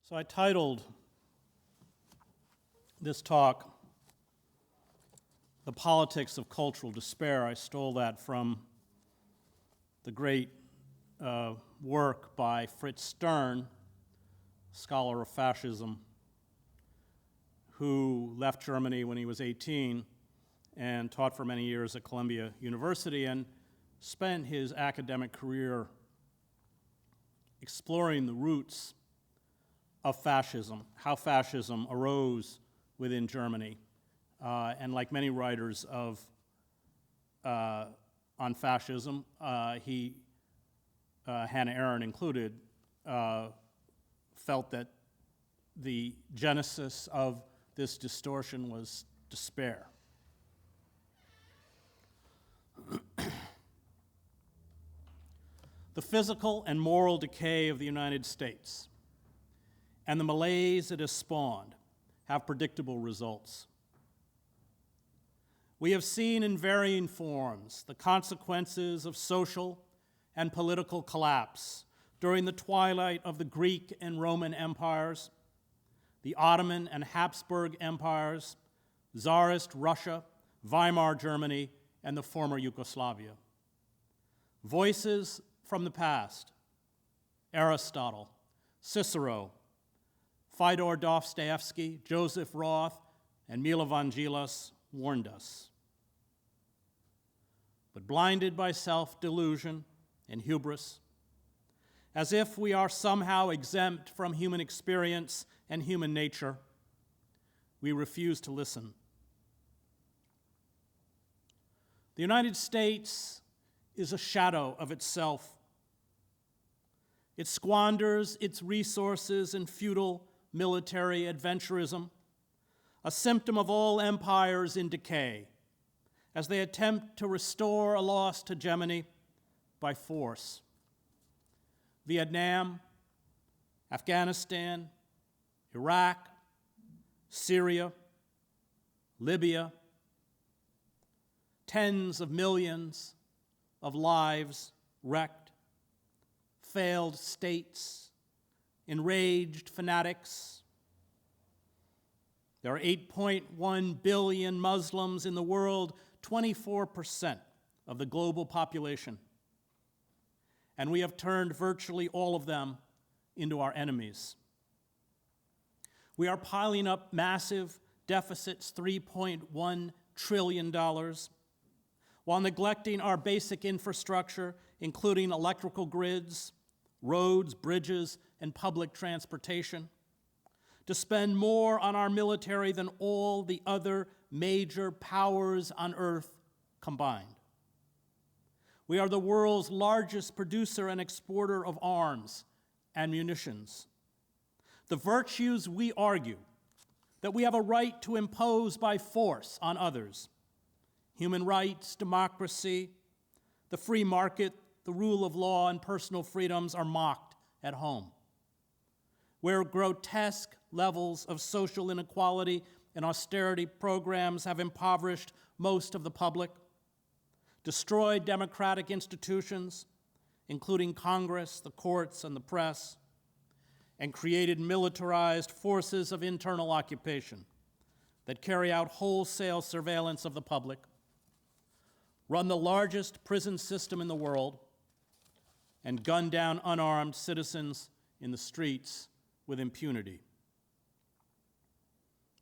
So I titled this talk, The Politics of Cultural Despair. I stole that from the great work by Fritz Stern, scholar of fascism, who left Germany when he was 18 and taught for many years at Columbia University and spent his academic career exploring the roots of fascism, how fascism arose within Germany. And like many writers on fascism, he, Hannah Arendt included, felt that the genesis of this distortion was despair. The physical and moral decay of the United States and the malaise it has spawned have predictable results. We have seen in varying forms the consequences of social and political collapse during the twilight of the Greek and Roman empires, the Ottoman and Habsburg empires, Tsarist Russia, Weimar Germany, and the former Yugoslavia. Voices from the past, Aristotle, Cicero, Fyodor Dostoevsky, Joseph Roth, and Milo Vangelis warned us. But blinded by self-delusion and hubris, as if we are somehow exempt from human experience and human nature, we refuse to listen. The United States is a shadow of itself. It squanders its resources in futile military adventurism, a symptom of all empires in decay, as they attempt to restore a lost hegemony by force. Vietnam, Afghanistan, Iraq, Syria, Libya, tens of millions of lives wrecked, failed states, enraged fanatics. There are 8.1 billion Muslims in the world, 24% of the global population. And we have turned virtually all of them into our enemies. We are piling up massive deficits, $3.1 trillion, while neglecting our basic infrastructure, including electrical grids, roads, bridges, and public transportation, to spend more on our military than all the other major powers on earth combined. We are the world's largest producer and exporter of arms and munitions. The virtues we argue that we have a right to impose by force on others, human rights, democracy, the free market, the rule of law, and personal freedoms, are mocked at home, where grotesque levels of social inequality and austerity programs have impoverished most of the public, destroyed democratic institutions, including Congress, the courts, and the press, and created militarized forces of internal occupation that carry out wholesale surveillance of the public, run the largest prison system in the world, and gun down unarmed citizens in the streets with impunity.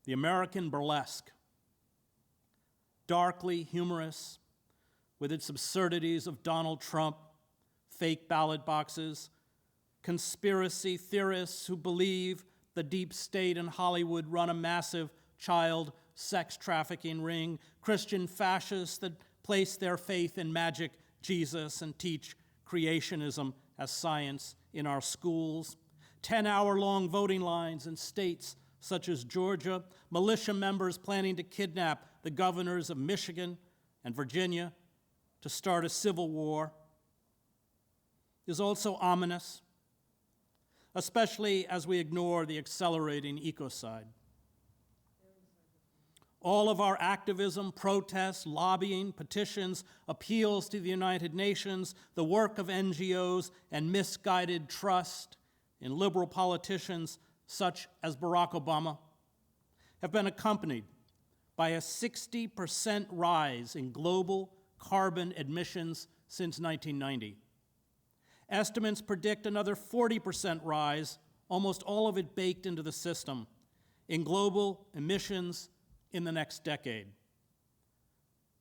The American burlesque, darkly humorous, with its absurdities of Donald Trump, fake ballot boxes, conspiracy theorists who believe the deep state in Hollywood run a massive child sex trafficking ring, Christian fascists that place their faith in magic Jesus and teach creationism as science in our schools, 10-hour-long voting lines in states such as Georgia, militia members planning to kidnap the governors of Michigan and Virginia to start a civil war, is also ominous, especially as we ignore the accelerating ecocide. All of our activism, protests, lobbying, petitions, appeals to the United Nations, the work of NGOs, and misguided trust in liberal politicians such as Barack Obama, have been accompanied by a 60% rise in global carbon emissions since 1990. Estimates predict another 40% rise, almost all of it baked into the system, in global emissions in the next decade.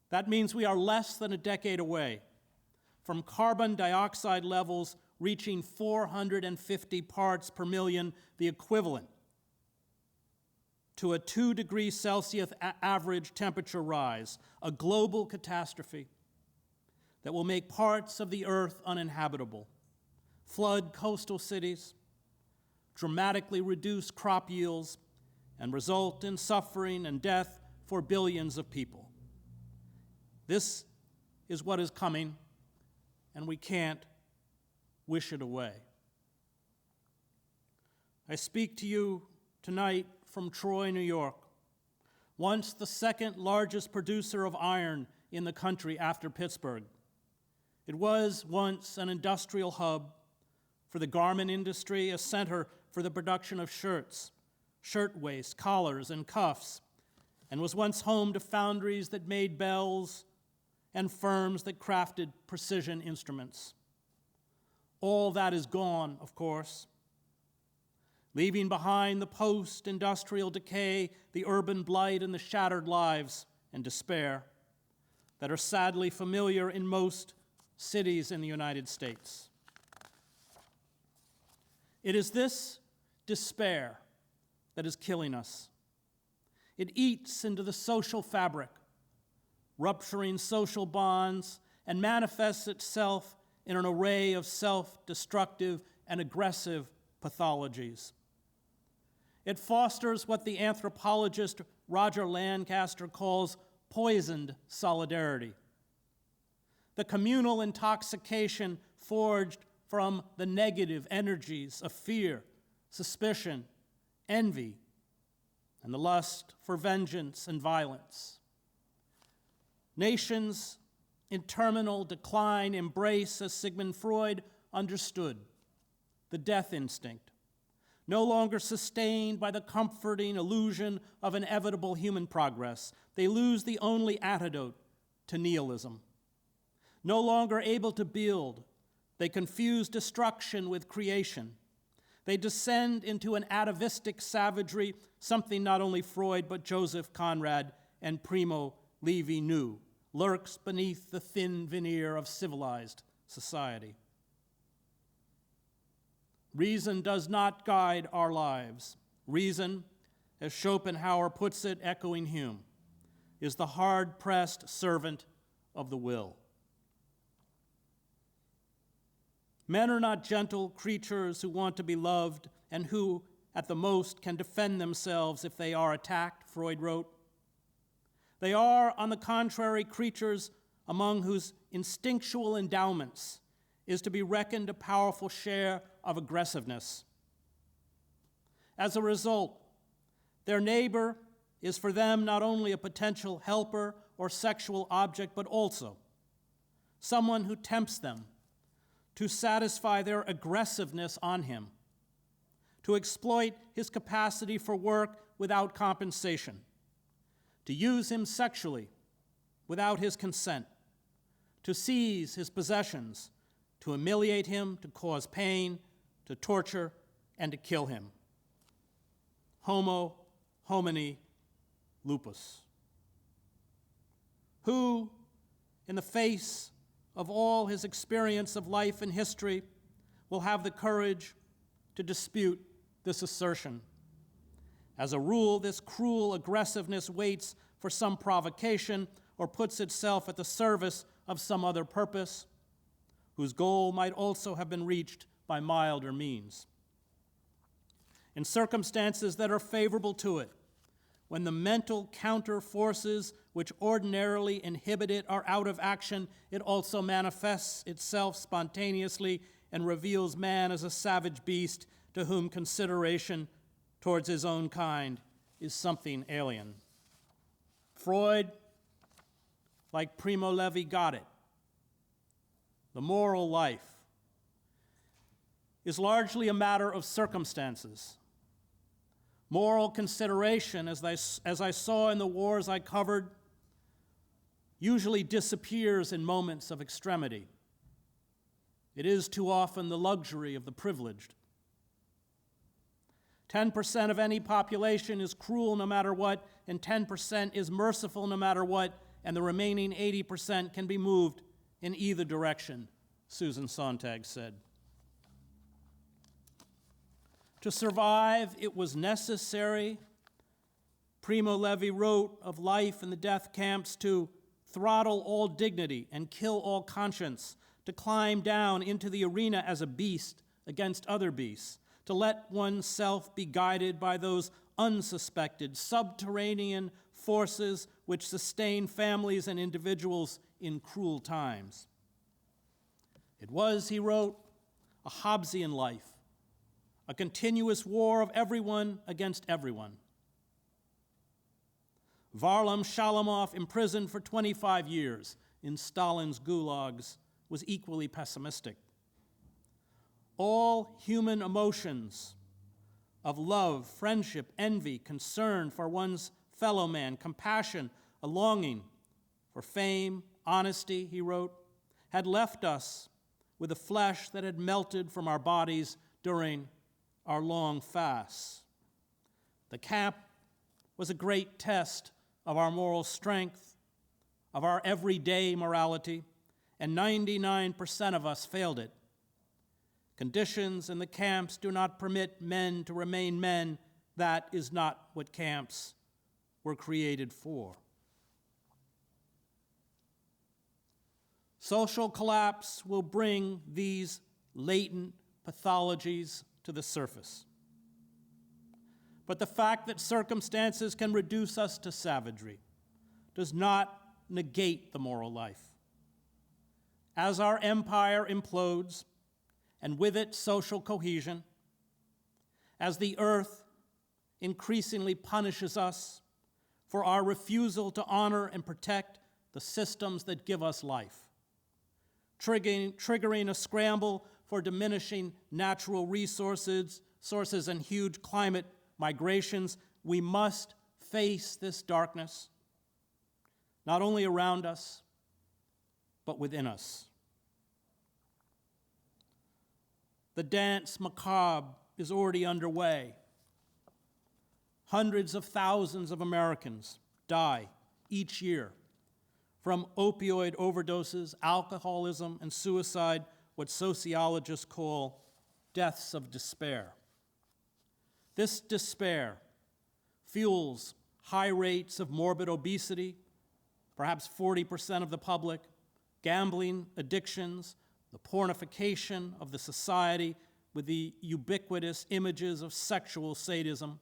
That means we are less than a decade away from carbon dioxide levels reaching 450 parts per million, the equivalent to a 2 degrees Celsius average temperature rise, a global catastrophe that will make parts of the earth uninhabitable, flood coastal cities, dramatically reduce crop yields, and result in suffering and death for billions of people. This is what is coming, and we can't wish it away. I speak to you tonight from Troy, New York, once the second largest producer of iron in the country after Pittsburgh. It was once an industrial hub for the garment industry, a center for the production of shirts, shirtwaists, collars, and cuffs, and was once home to foundries that made bells and firms that crafted precision instruments. All that is gone, of course, leaving behind the post-industrial decay, the urban blight, and the shattered lives and despair that are sadly familiar in most cities in the United States. It is this despair that is killing us. It eats into the social fabric, rupturing social bonds, and manifests itself in an array of self-destructive and aggressive pathologies. It fosters what the anthropologist Roger Lancaster calls poisoned solidarity, the communal intoxication forged from the negative energies of fear, suspicion, envy, and the lust for vengeance and violence. Nations in terminal decline embrace, as Sigmund Freud understood, the death instinct, no longer sustained by the comforting illusion of inevitable human progress. They lose the only antidote to nihilism. No longer able to build, they confuse destruction with creation. They descend into an atavistic savagery, something not only Freud but Joseph Conrad and Primo Levi knew lurks beneath the thin veneer of civilized society. Reason does not guide our lives. Reason, as Schopenhauer puts it, echoing Hume, is the hard-pressed servant of the will. Men are not gentle creatures who want to be loved and who, at the most, can defend themselves if they are attacked, Freud wrote. They are, on the contrary, creatures among whose instinctual endowments is to be reckoned a powerful share of aggressiveness. As a result, their neighbor is for them not only a potential helper or sexual object, but also someone who tempts them to satisfy their aggressiveness on him, to exploit his capacity for work without compensation, to use him sexually without his consent, to seize his possessions, to humiliate him, to cause pain, to torture, and to kill him. Homo homini lupus. Who, in the face of all his experience of life and history, will have the courage to dispute this assertion? As a rule, this cruel aggressiveness waits for some provocation or puts itself at the service of some other purpose, whose goal might also have been reached by milder means. In circumstances that are favorable to it, when the mental counter forces which ordinarily inhibit it are out of action, it also manifests itself spontaneously and reveals man as a savage beast to whom consideration towards his own kind is something alien. Freud, like Primo Levi, got it. The moral life is largely a matter of circumstances, Moral consideration, as I saw in the wars I covered, usually disappears in moments of extremity. It is too often the luxury of the privileged. 10% of any population is cruel no matter what, and 10% is merciful no matter what, and the remaining 80% can be moved in either direction, Susan Sontag said. To survive, it was necessary, Primo Levi wrote of life in the death camps, to throttle all dignity and kill all conscience, to climb down into the arena as a beast against other beasts, to let oneself be guided by those unsuspected subterranean forces which sustain families and individuals in cruel times. It was, he wrote, a Hobbesian life, a continuous war of everyone against everyone. Varlam Shalamov, imprisoned for 25 years in Stalin's gulags, was equally pessimistic. All human emotions of love, friendship, envy, concern for one's fellow man, compassion, a longing for fame, honesty, he wrote, had left us with a flesh that had melted from our bodies during our long fasts. The camp was a great test of our moral strength, of our everyday morality, and 99% of us failed it. Conditions in the camps do not permit men to remain men. That is not what camps were created for. Social collapse will bring these latent pathologies to the surface. But the fact that circumstances can reduce us to savagery does not negate the moral life. As our empire implodes, and with it social cohesion, as the earth increasingly punishes us for our refusal to honor and protect the systems that give us life, triggering a scramble for diminishing natural resources and huge climate migrations, we must face this darkness, not only around us, but within us. The dance macabre is already underway. Hundreds of thousands of Americans die each year from opioid overdoses, alcoholism, and suicide, what sociologists call deaths of despair. This despair fuels high rates of morbid obesity, perhaps 40% of the public, gambling addictions, the pornification of the society with the ubiquitous images of sexual sadism,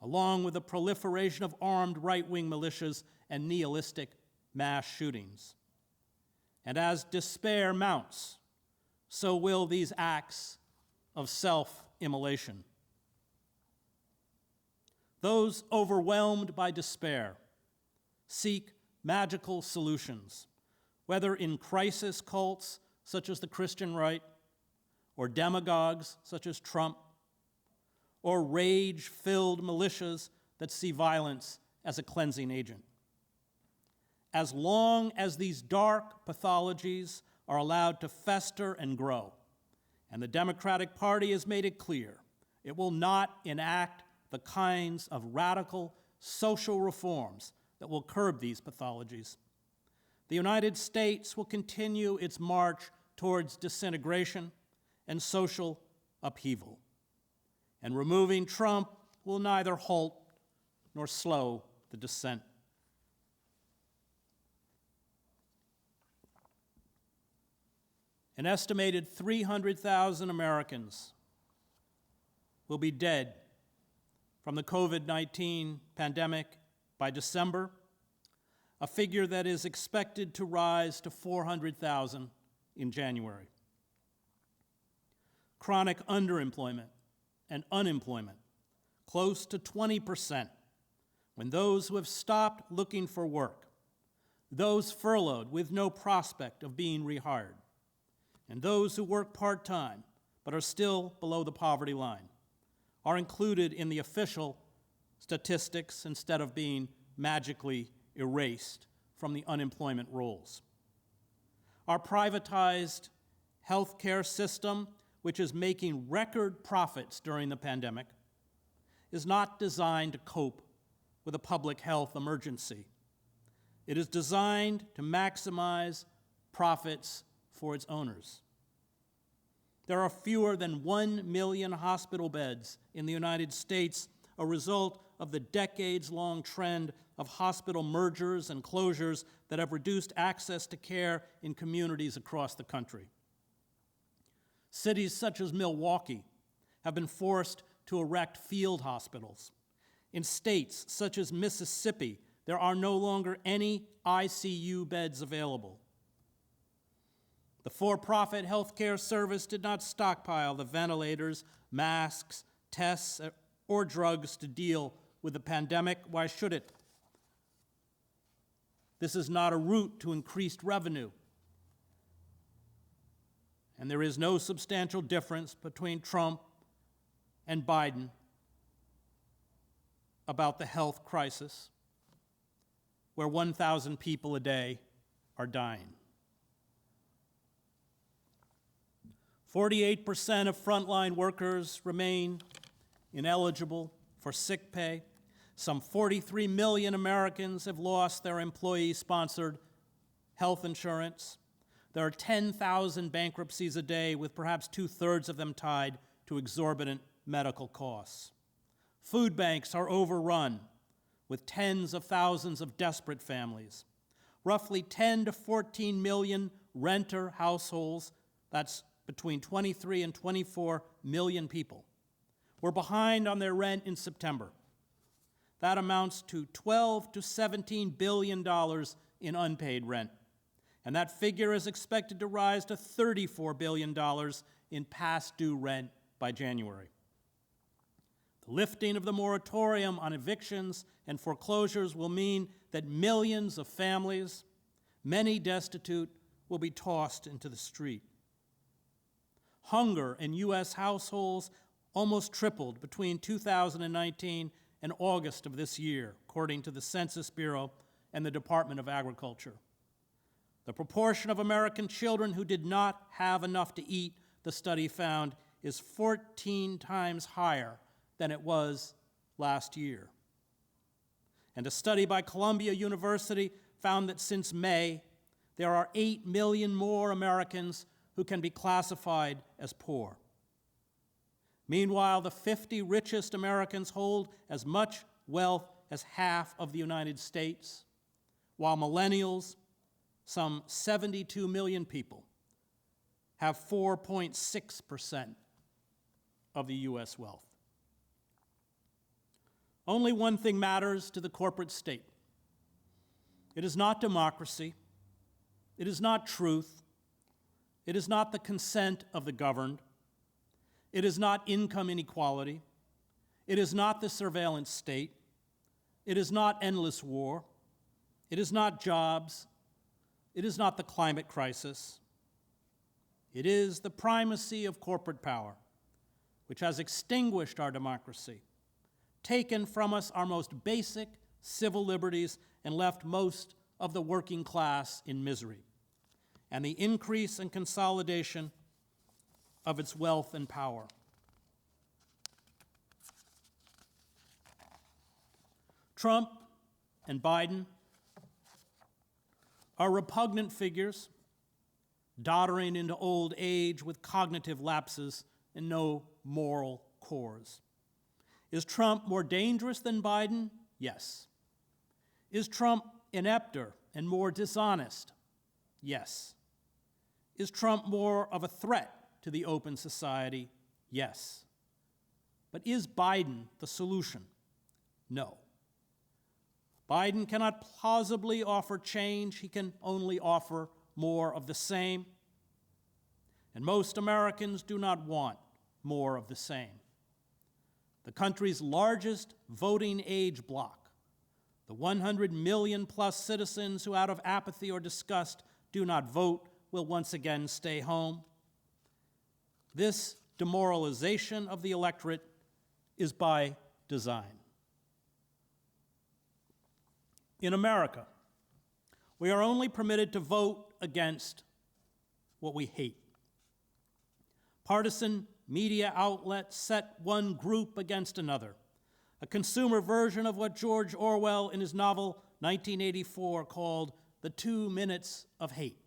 along with the proliferation of armed right-wing militias and nihilistic mass shootings. And as despair mounts, so will these acts of self-immolation. Those overwhelmed by despair seek magical solutions, whether in crisis cults such as the Christian right, or demagogues such as Trump, or rage-filled militias that see violence as a cleansing agent. As long as these dark pathologies are allowed to fester and grow, and the Democratic Party has made it clear it will not enact the kinds of radical social reforms that will curb these pathologies, the United States will continue its march towards disintegration and social upheaval. And removing Trump will neither halt nor slow the descent. An estimated 300,000 Americans will be dead from the COVID-19 pandemic by December, a figure that is expected to rise to 400,000 in January. Chronic underemployment and unemployment, close to 20%, when those who have stopped looking for work, those furloughed with no prospect of being rehired, and those who work part-time but are still below the poverty line, are included in the official statistics instead of being magically erased from the unemployment rolls. Our privatized healthcare system, which is making record profits during the pandemic, is not designed to cope with a public health emergency. It is designed to maximize profits for its owners. There are fewer than 1 million hospital beds in the United States, a result of the decades-long trend of hospital mergers and closures that have reduced access to care in communities across the country. Cities such as Milwaukee have been forced to erect field hospitals. In states such as Mississippi, there are no longer any ICU beds available. The for-profit healthcare service did not stockpile the ventilators, masks, tests, or drugs to deal with the pandemic. Why should it? This is not a route to increased revenue. And there is no substantial difference between Trump and Biden about the health crisis, where 1,000 people a day are dying. 48% of frontline workers remain ineligible for sick pay. Some 43 million Americans have lost their employee-sponsored health insurance. There are 10,000 bankruptcies a day, with perhaps 2/3 of them tied to exorbitant medical costs. Food banks are overrun with tens of thousands of desperate families. Roughly 10 to 14 million renter households, that's between 23 and 24 million people, were behind on their rent in September. That amounts to $12 to $17 billion in unpaid rent. And that figure is expected to rise to $34 billion in past due rent by January. The lifting of the moratorium on evictions and foreclosures will mean that millions of families, many destitute, will be tossed into the street. Hunger in U.S. households almost tripled between 2019 and August of this year, according to the Census Bureau and the Department of Agriculture. The proportion of American children who did not have enough to eat, the study found, is 14 times higher than it was last year. And a study by Columbia University found that since May, there are 8 million more Americans who can be classified as poor. Meanwhile, the 50 richest Americans hold as much wealth as half of the United States, while millennials, some 72 million people, have 4.6% of the U.S. wealth. Only one thing matters to the corporate state. It is not democracy. It is not truth. It is not the consent of the governed. It is not income inequality. It is not the surveillance state. It is not endless war. It is not jobs. It is not the climate crisis. It is the primacy of corporate power, which has extinguished our democracy, taken from us our most basic civil liberties, and left most of the working class in misery, and the increase and consolidation of its wealth and power. Trump and Biden are repugnant figures, doddering into old age with cognitive lapses and no moral cores. Is Trump more dangerous than Biden? Yes. Is Trump inepter and more dishonest? Yes. Is Trump more of a threat to the open society? Yes. But is Biden the solution? No. Biden cannot plausibly offer change. He can only offer more of the same. And most Americans do not want more of the same. The country's largest voting age bloc, the 100 million plus citizens who out of apathy or disgust do not vote, will once again stay home. This demoralization of the electorate is by design. In America, we are only permitted to vote against what we hate. Partisan media outlets set one group against another, a consumer version of what George Orwell in his novel 1984 called the 2 minutes of hate.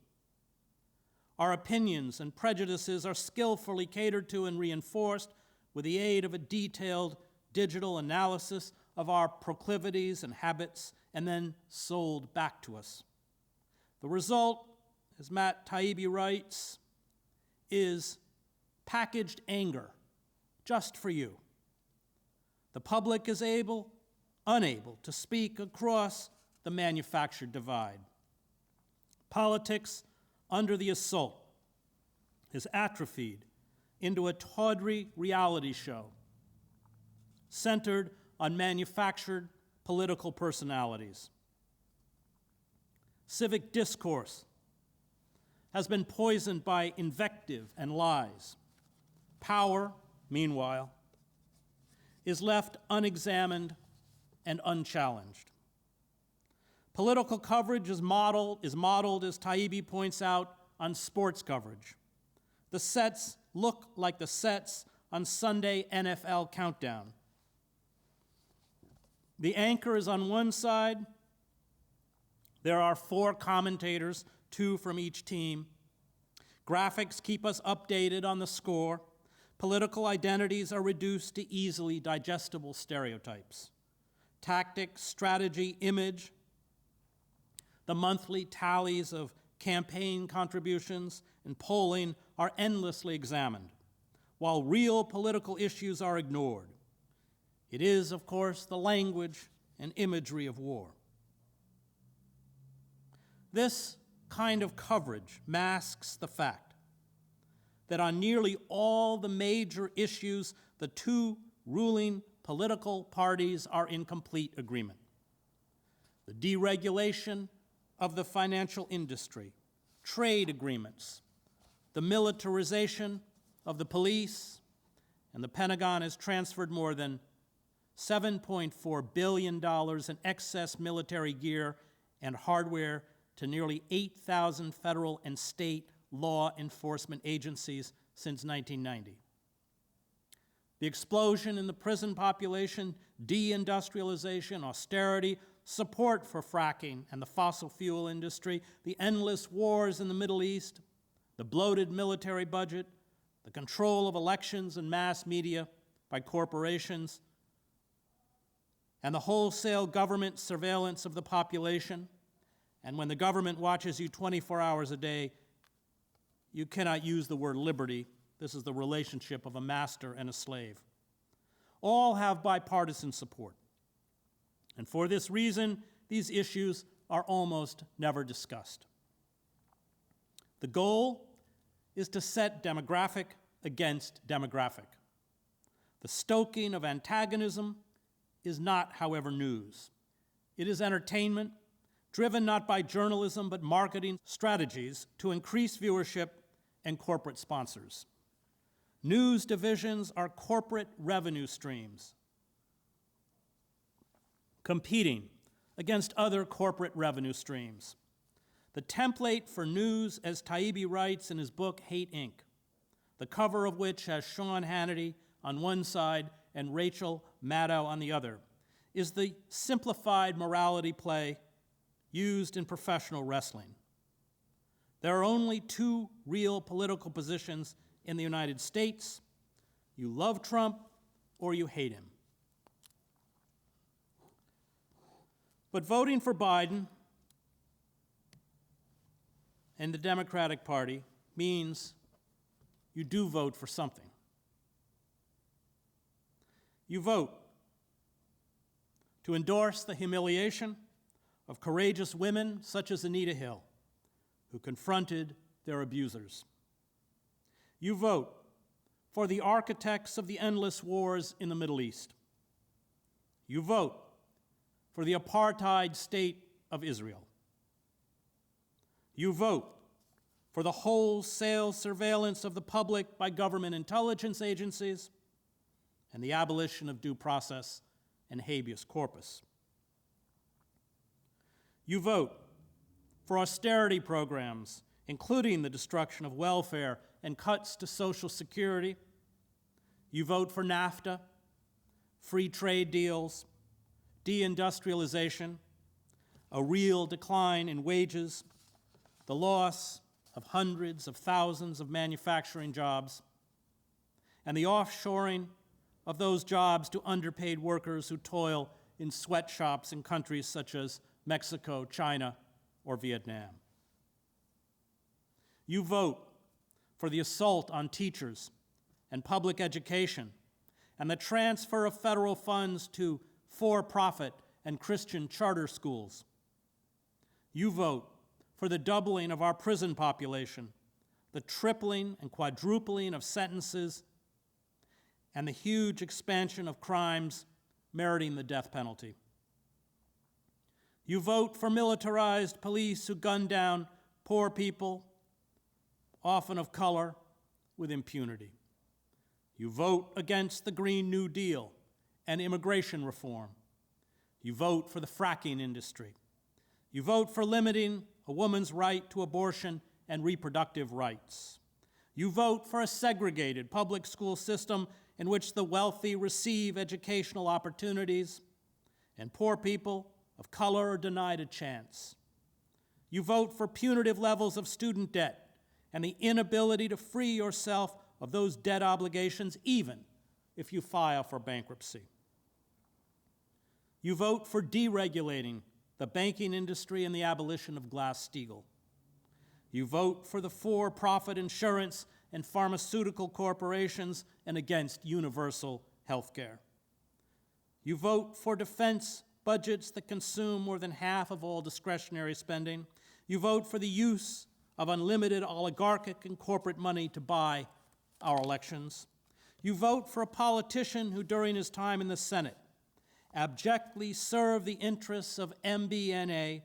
Our opinions and prejudices are skillfully catered to and reinforced with the aid of a detailed digital analysis of our proclivities and habits, and then sold back to us. The result, as Matt Taibbi writes, is packaged anger just for you. The public is unable to speak across the manufactured divide. Politics, under the assault, is atrophied into a tawdry reality show centered on manufactured political personalities. Civic discourse has been poisoned by invective and lies. Power, meanwhile, is left unexamined and unchallenged. Political coverage is modeled, as Taibbi points out, on sports coverage. The sets look like the sets on Sunday NFL Countdown. The anchor is on one side. There are 4 commentators, 2 from each team. Graphics keep us updated on the score. Political identities are reduced to easily digestible stereotypes. Tactics, strategy, image, the monthly tallies of campaign contributions and polling are endlessly examined, while real political issues are ignored. It is, of course, the language and imagery of war. This kind of coverage masks the fact that on nearly all the major issues, the 2 ruling political parties are in complete agreement. The deregulation of the financial industry, trade agreements, the militarization of the police, and the Pentagon has transferred more than $7.4 billion in excess military gear and hardware to nearly 8,000 federal and state law enforcement agencies since 1990. The explosion in the prison population, deindustrialization, austerity, support for fracking and the fossil fuel industry, the endless wars in the Middle East, the bloated military budget, the control of elections and mass media by corporations, and the wholesale government surveillance of the population. And when the government watches you 24 hours a day, you cannot use the word liberty. This is the relationship of a master and a slave. All have bipartisan support. And for this reason, these issues are almost never discussed. The goal is to set demographic against demographic. The stoking of antagonism is not, however, news. It is entertainment, driven not by journalism but marketing strategies to increase viewership and corporate sponsors. News divisions are corporate revenue streams competing against other corporate revenue streams. The template for news, as Taibbi writes in his book, Hate Inc., the cover of which has Sean Hannity on one side and Rachel Maddow on the other, is the simplified morality play used in professional wrestling. There are only 2 real political positions in the United States. You love Trump or you hate him. But voting for Biden and the Democratic Party means you do vote for something. You vote to endorse the humiliation of courageous women such as Anita Hill, who confronted their abusers. You vote for the architects of the endless wars in the Middle East. You vote for the apartheid state of Israel. You vote for the wholesale surveillance of the public by government intelligence agencies. and the abolition of due process and habeas corpus. You vote for austerity programs, including the destruction of welfare and cuts to Social Security. You vote for NAFTA, free trade deals, deindustrialization, a real decline in wages, the loss of hundreds of thousands of manufacturing jobs, and the offshoring of those jobs to underpaid workers who toil in sweatshops in countries such as Mexico, China, or Vietnam. You vote for the assault on teachers and public education and the transfer of federal funds to for-profit and Christian charter schools. You vote for the doubling of our prison population, the tripling and quadrupling of sentences, and the huge expansion of crimes meriting the death penalty. You vote for militarized police who gun down poor people, often of color, with impunity. You vote against the Green New Deal and immigration reform. You vote for the fracking industry. You vote for limiting a woman's right to abortion and reproductive rights. You vote for a segregated public school system in which the wealthy receive educational opportunities and poor people of color are denied a chance. You vote for punitive levels of student debt and the inability to free yourself of those debt obligations even if you file for bankruptcy. You vote for deregulating the banking industry and the abolition of Glass-Steagall. You vote for the for-profit insurance and pharmaceutical corporations and against universal health care. You vote for defense budgets that consume more than half of all discretionary spending. You vote for the use of unlimited oligarchic and corporate money to buy our elections. You vote for a politician who, during his time in the Senate, abjectly served the interests of MBNA,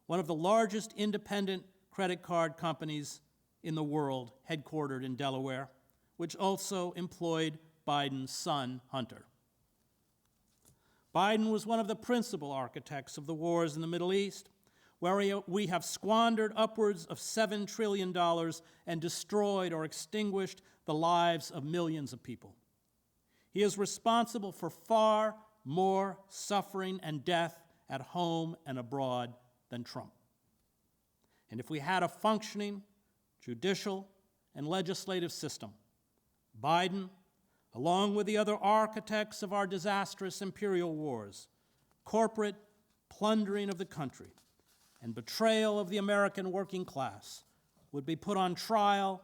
one of the largest independent credit card companies in the world, headquartered in Delaware, which also employed Biden's son, Hunter. Biden was one of the principal architects of the wars in the Middle East, where we have squandered upwards of $7 trillion and destroyed or extinguished the lives of millions of people. He is responsible for far more suffering and death at home and abroad than Trump. And if we had a functioning judicial and legislative system, Biden, along with the other architects of our disastrous imperial wars, corporate plundering of the country, and betrayal of the American working class, would be put on trial,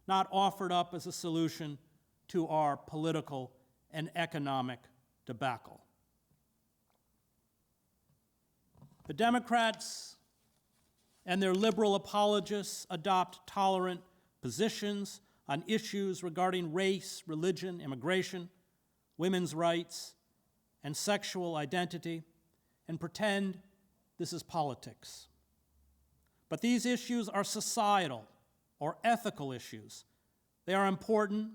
not offered up as a solution to our political and economic debacle. The Democrats and their liberal apologists adopt tolerant positions on issues regarding race, religion, immigration, women's rights, and sexual identity, and pretend this is politics. But these issues are societal or ethical issues. They are important,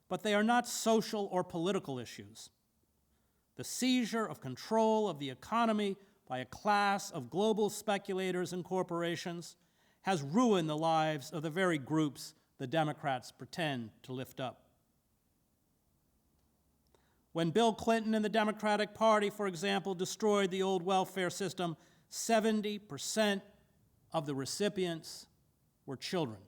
but they are not social or political issues. The seizure of control of the economy by a class of global speculators and corporations has ruined the lives of the very groups the Democrats pretend to lift up. When Bill Clinton and the Democratic Party, for example, destroyed the old welfare system, 70% of the recipients were children.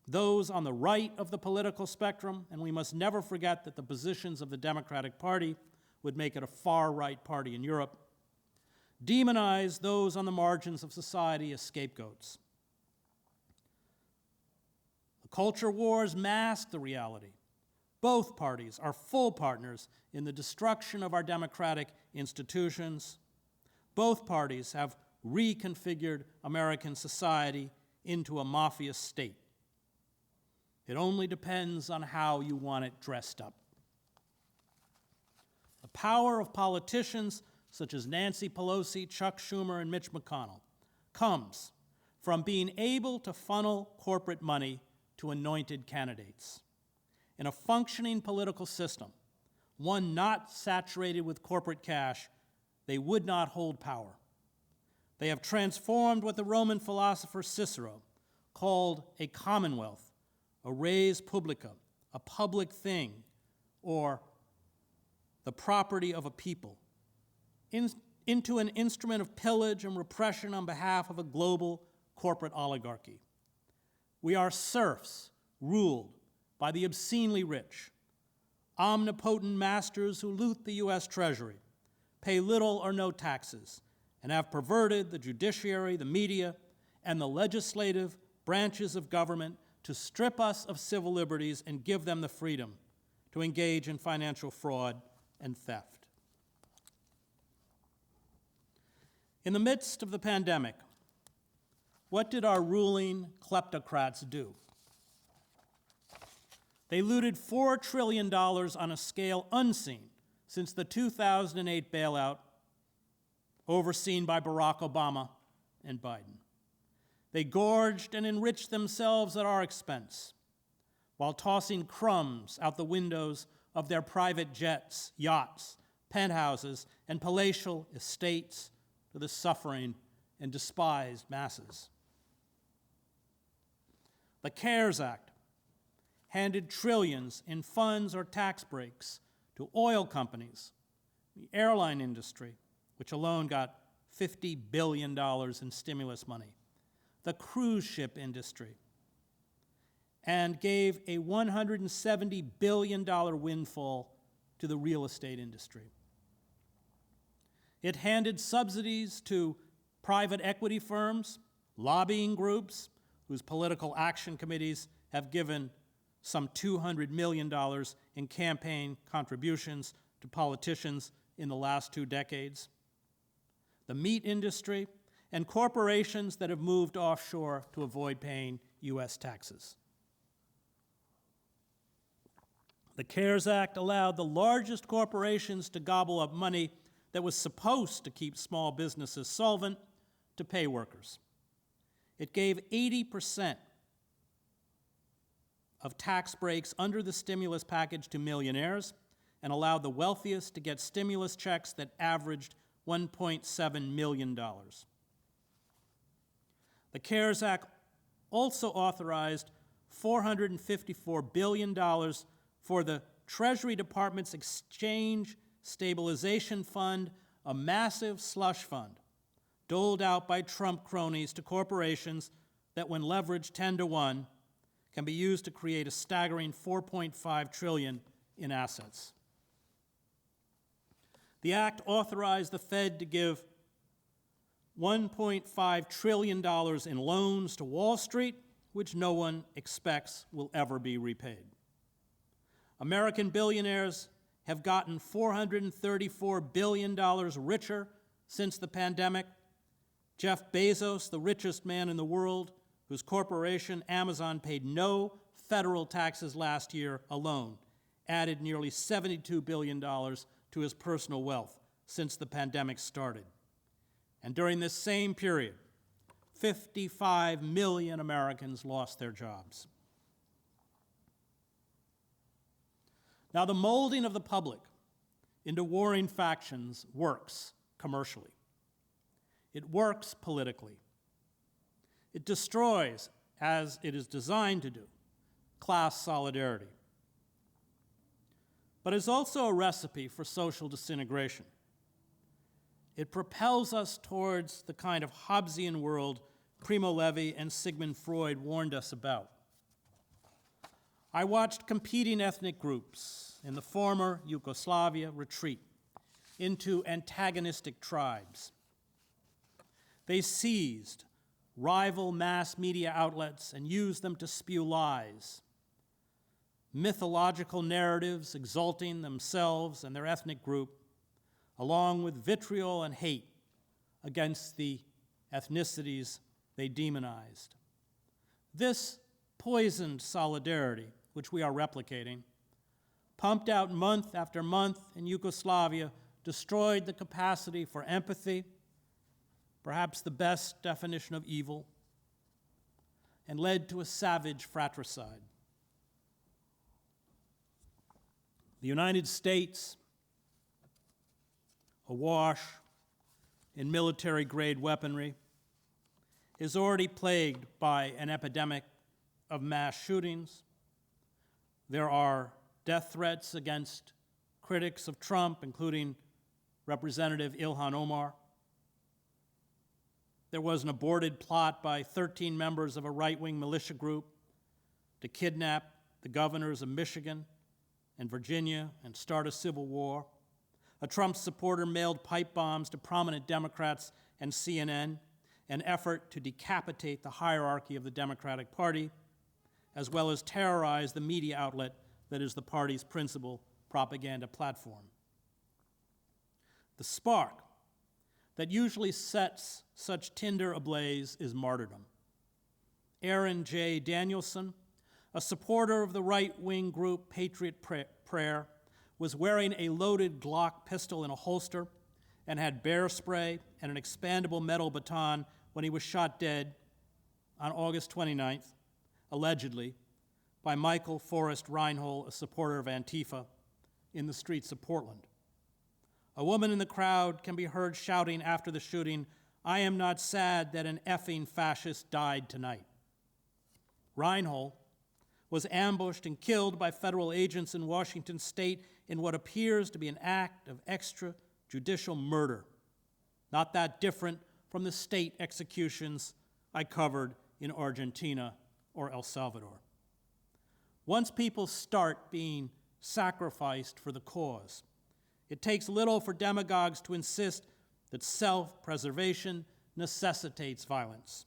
Those on the right of the political spectrum, and we must never forget that the positions of the Democratic Party would make it a far-right party in Europe, demonize those on the margins of society as scapegoats. The culture wars mask the reality. Both parties are full partners in the destruction of our democratic institutions. Both parties have reconfigured American society into a mafia state. It only depends on how you want it dressed up. The power of politicians such as Nancy Pelosi, Chuck Schumer, and Mitch McConnell comes from being able to funnel corporate money to anointed candidates. in a functioning political system, one not saturated with corporate cash, they would not hold power. They have transformed what the Roman philosopher Cicero called a commonwealth, a res publica, a public thing, or the property of a people, into an instrument of pillage and repression on behalf of a global corporate oligarchy. We are serfs ruled by the obscenely rich, omnipotent masters who loot the U.S. Treasury, pay little or no taxes, and have perverted the judiciary, the media, and the legislative branches of government to strip us of civil liberties and give them the freedom to engage in financial fraud and theft. In the midst of the pandemic, what did our ruling kleptocrats do? They looted $4 trillion on a scale unseen since the 2008 bailout overseen by Barack Obama and Biden. They gorged and enriched themselves at our expense, while tossing crumbs out the windows of their private jets, yachts, penthouses, and palatial estates to the suffering and despised masses. The CARES Act handed trillions in funds or tax breaks to oil companies, the airline industry, which alone got $50 billion in stimulus money, the cruise ship industry, and gave a $170 billion windfall to the real estate industry. It handed subsidies to private equity firms, lobbying groups, whose political action committees have given some $200 million in campaign contributions to politicians in the last 2 decades, the meat industry, and corporations that have moved offshore to avoid paying U.S. taxes. The CARES Act allowed the largest corporations to gobble up money that was supposed to keep small businesses solvent to pay workers. It gave 80% of tax breaks under the stimulus package to millionaires and allowed the wealthiest to get stimulus checks that averaged $1.7 million. The CARES Act also authorized $454 billion for the Treasury Department's Exchange Stabilization Fund, a massive slush fund doled out by Trump cronies to corporations that, when leveraged 10 to 1, can be used to create a staggering $4.5 trillion in assets. The act authorized the Fed to give $1.5 trillion in loans to Wall Street, which no one expects will ever be repaid. American billionaires have gotten $434 billion richer since the pandemic. Jeff Bezos, the richest man in the world, whose corporation, Amazon, paid no federal taxes last year alone, added nearly $72 billion to his personal wealth since the pandemic started. And during this same period, 55 million Americans lost their jobs. Now, the molding of the public into warring factions works commercially. It works politically. It destroys, as it is designed to do, class solidarity. But it's also a recipe for social disintegration. It propels us towards the kind of Hobbesian world Primo Levi and Sigmund Freud warned us about. I watched competing ethnic groups in the former Yugoslavia retreat into antagonistic tribes. They seized rival mass media outlets and used them to spew lies, mythological narratives exalting themselves and their ethnic group, along with vitriol and hate against the ethnicities they demonized. This poisoned solidarity, which we are replicating, pumped out month after month in Yugoslavia, destroyed the capacity for empathy, perhaps the best definition of evil, and led to a savage fratricide. The United States, awash in military-grade weaponry, is already plagued by an epidemic of mass shootings. There are death threats against critics of Trump, including Representative Ilhan Omar. There was an aborted plot by 13 members of a right-wing militia group to kidnap the governors of Michigan and Virginia and start a civil war. A Trump supporter mailed pipe bombs to prominent Democrats and CNN, an effort to decapitate the hierarchy of the Democratic Party, as well as terrorize the media outlet that is the party's principal propaganda platform. The spark that usually sets such tinder ablaze is martyrdom. Aaron J. Danielson, a supporter of the right-wing group Patriot Prayer, was wearing a loaded Glock pistol in a holster and had bear spray and an expandable metal baton when he was shot dead on August 29th, allegedly, by Michael Forrest Reinhold, a supporter of Antifa, in the streets of Portland. A woman in the crowd can be heard shouting after the shooting, "I am not sad that an effing fascist died tonight." Reinhold was ambushed and killed by federal agents in Washington state in what appears to be an act of extrajudicial murder, not that different from the state executions I covered in Argentina or El Salvador. Once people start being sacrificed for the cause, it takes little for demagogues to insist that self-preservation necessitates violence.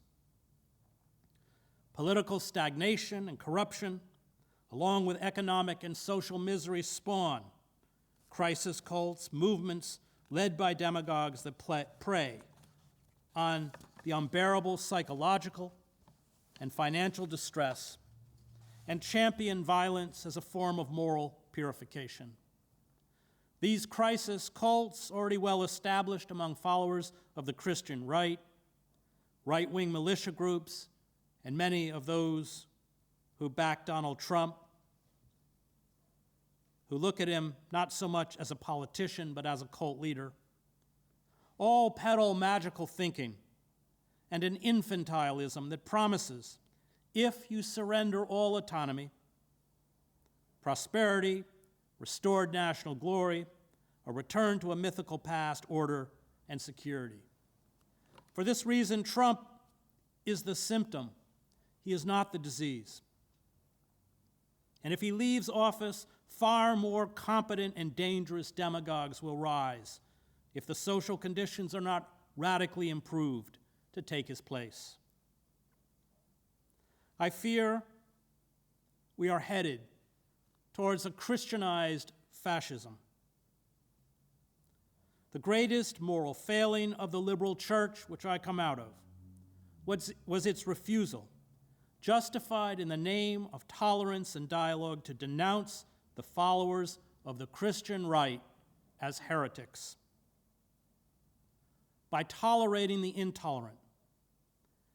Political stagnation and corruption, along with economic and social misery, spawn crisis cults, movements led by demagogues that prey on the unbearable psychological and financial distress and champion violence as a form of moral purification. These crisis cults, already well established among followers of the Christian right, right-wing militia groups, and many of those who back Donald Trump, who look at him not so much as a politician but as a cult leader, all peddle magical thinking and an infantilism that promises, if you surrender all autonomy, prosperity, restored national glory, a return to a mythical past, order, and security. For this reason, Trump is the symptom. He is not the disease. And if he leaves office, far more competent and dangerous demagogues will rise if the social conditions are not radically improved to take his place. I fear we are headed towards a Christianized fascism. The greatest moral failing of the liberal church, which I come out of, was its refusal, justified in the name of tolerance and dialogue, to denounce the followers of the Christian right as heretics. By tolerating the intolerant,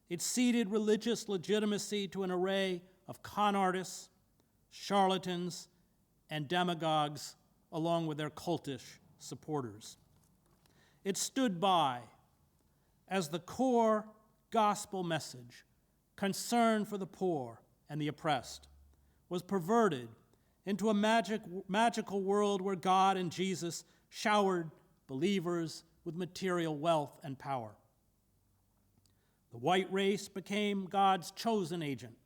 it ceded religious legitimacy to an array of con artists, charlatans, and demagogues, along with their cultish supporters. It stood by as the core gospel message, concern for the poor and the oppressed, was perverted into a magical world where God and Jesus showered believers with material wealth and power. The white race became God's chosen agent.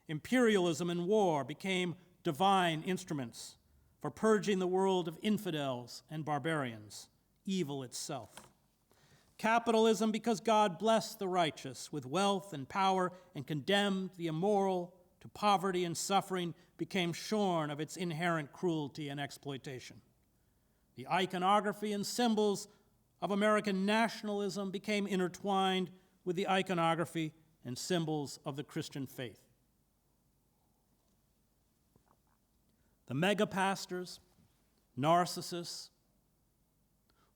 Imperialism and war became divine instruments for purging the world of infidels and barbarians, evil itself. Capitalism, because God blessed the righteous with wealth and power and condemned the immoral to poverty and suffering, became shorn of its inherent cruelty and exploitation. The iconography and symbols of American nationalism became intertwined with the iconography and symbols of the Christian faith. The megapastors, narcissists,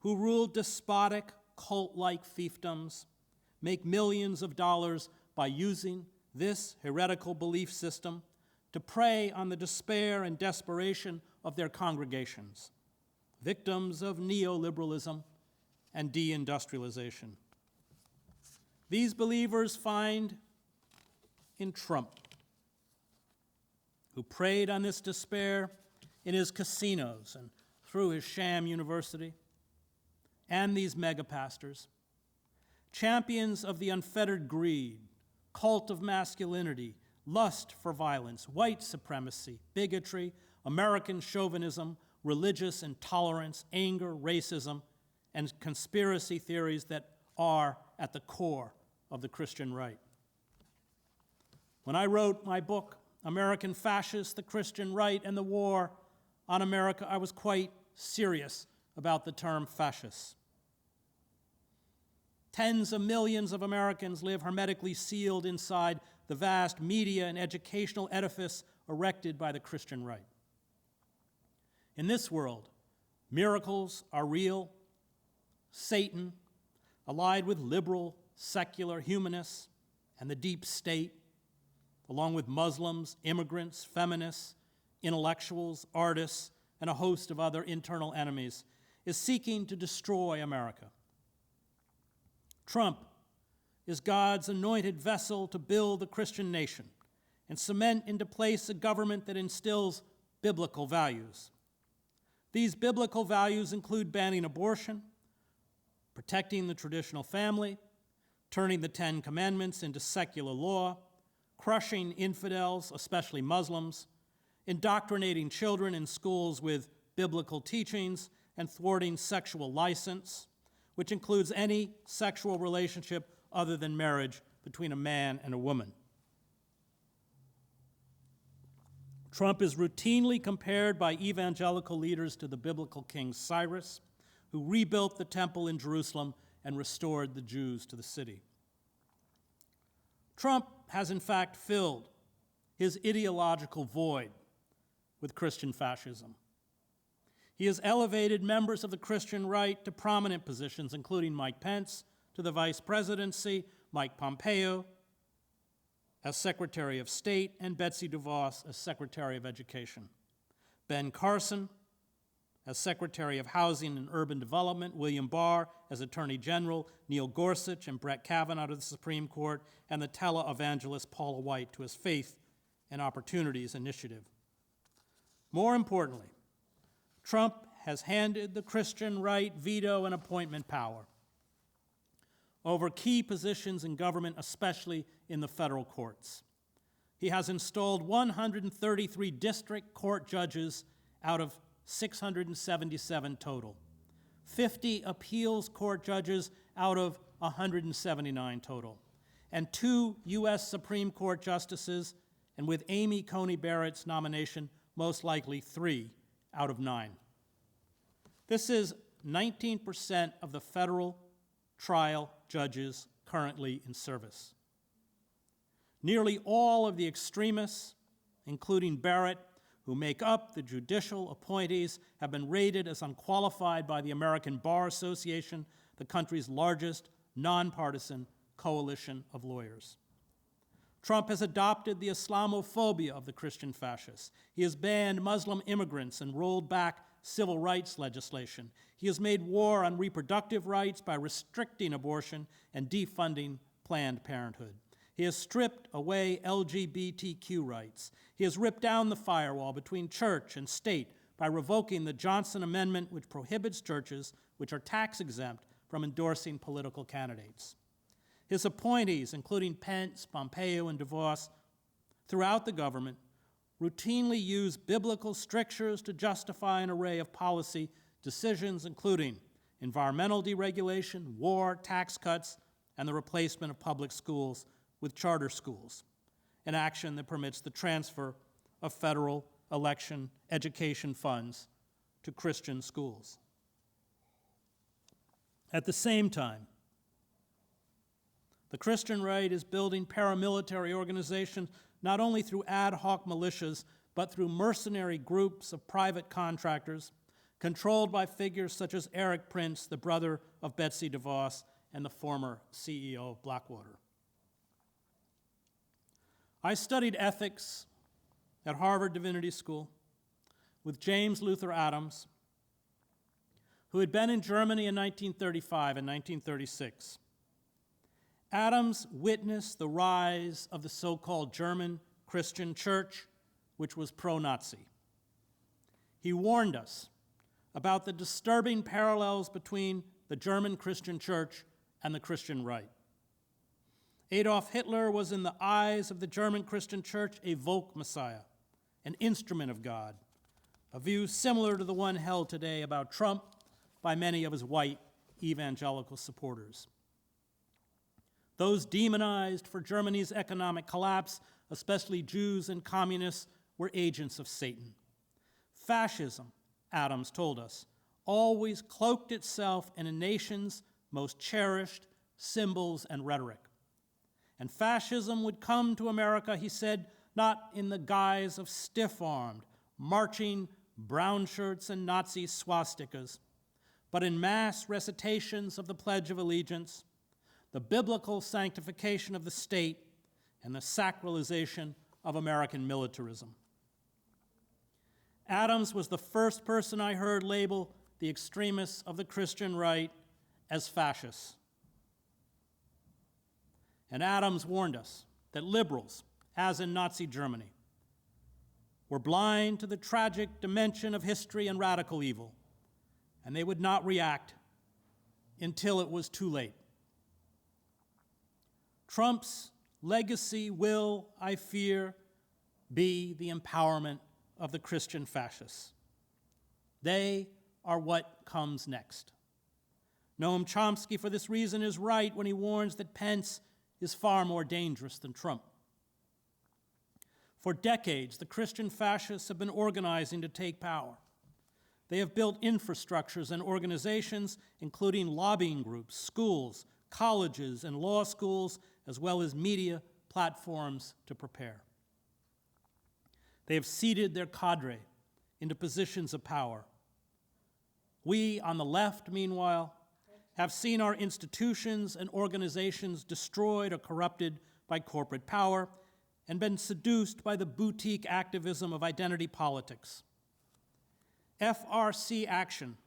who ruled despotic, cult-like fiefdoms, make millions of dollars by using this heretical belief system to prey on the despair and desperation of their congregations, victims of neoliberalism and deindustrialization. These believers find in Trump, who preyed on this despair in his casinos and through his sham university, and these megapastors, champions of the unfettered greed, cult of masculinity, lust for violence, white supremacy, bigotry, American chauvinism, religious intolerance, anger, racism, and conspiracy theories that are at the core of the Christian right. When I wrote my book, American Fascists, the Christian Right, and the War on America, I was quite serious about the term fascists. Tens of millions of Americans live hermetically sealed inside the vast media and educational edifice erected by the Christian right. In this world, miracles are real. Satan, allied with liberal, secular humanists and the deep state, along with Muslims, immigrants, feminists, intellectuals, artists, and a host of other internal enemies, is seeking to destroy America. Trump is God's anointed vessel to build the Christian nation and cement into place a government that instills biblical values. These biblical values include banning abortion, protecting the traditional family, turning the Ten Commandments into secular law, crushing infidels, especially Muslims, indoctrinating children in schools with biblical teachings, and thwarting sexual license, which includes any sexual relationship other than marriage between a man and a woman. Trump is routinely compared by evangelical leaders to the biblical King Cyrus, who rebuilt the temple in Jerusalem and restored the Jews to the city. Trump has in fact filled his ideological void with Christian fascism. He has elevated members of the Christian right to prominent positions, including Mike Pence to the vice presidency, Mike Pompeo as Secretary of State, and Betsy DeVos as Secretary of Education. Ben Carson as Secretary of Housing and Urban Development, William Barr as Attorney General, Neil Gorsuch and Brett Kavanaugh to the Supreme Court, and the televangelist Paula White to his Faith and Opportunities Initiative. More importantly, Trump has handed the Christian right veto and appointment power over key positions in government, especially in the federal courts. He has installed 133 district court judges out of 677 total, 50 appeals court judges out of 179 total, and 2 U.S. Supreme Court justices, and with Amy Coney Barrett's nomination, most likely 3 out of 9. This is 19% of the federal trial judges currently in service. Nearly all of the extremists, including Barrett, who make up the judicial appointees, have been rated as unqualified by the American Bar Association, the country's largest nonpartisan coalition of lawyers. Trump has adopted the Islamophobia of the Christian fascists. He has banned Muslim immigrants and rolled back civil rights legislation. He has made war on reproductive rights by restricting abortion and defunding Planned Parenthood. He has stripped away LGBTQ rights. He has ripped down the firewall between church and state by revoking the Johnson Amendment, which prohibits churches, which are tax-exempt, from endorsing political candidates. His appointees, including Pence, Pompeo, and DeVos, throughout the government, routinely use biblical strictures to justify an array of policy decisions, including environmental deregulation, war, tax cuts, and the replacement of public schools with charter schools, an action that permits the transfer of federal election education funds to Christian schools. At the same time, the Christian right is building paramilitary organizations not only through ad hoc militias, but through mercenary groups of private contractors controlled by figures such as Eric Prince, the brother of Betsy DeVos and the former CEO of Blackwater. I studied ethics at Harvard Divinity School with James Luther Adams, who had been in Germany in 1935 and 1936. Adams witnessed the rise of the so-called German Christian church, which was pro-Nazi. He warned us about the disturbing parallels between the German Christian church and the Christian right. Adolf Hitler was, in the eyes of the German Christian church, a Volk Messiah, an instrument of God, a view similar to the one held today about Trump by many of his white evangelical supporters. Those demonized for Germany's economic collapse, especially Jews and communists, were agents of Satan. Fascism, Adams told us, always cloaked itself in a nation's most cherished symbols and rhetoric. And fascism would come to America, he said, not in the guise of stiff-armed, marching brown shirts and Nazi swastikas, but in mass recitations of the Pledge of Allegiance, the biblical sanctification of the state, and the sacralization of American militarism. Adams was the first person I heard label the extremists of the Christian right as fascists. And Adams warned us that liberals, as in Nazi Germany, were blind to the tragic dimension of history and radical evil, and they would not react until it was too late. Trump's legacy will, I fear, be the empowerment of the Christian fascists. They are what comes next. Noam Chomsky, for this reason, is right when he warns that Pence is far more dangerous than Trump. For decades, the Christian fascists have been organizing to take power. They have built infrastructures and organizations, including lobbying groups, schools, colleges, and law schools, as well as media platforms to prepare. They have seeded their cadre into positions of power. We on the left, meanwhile, have seen our institutions and organizations destroyed or corrupted by corporate power and been seduced by the boutique activism of identity politics. FRC Action,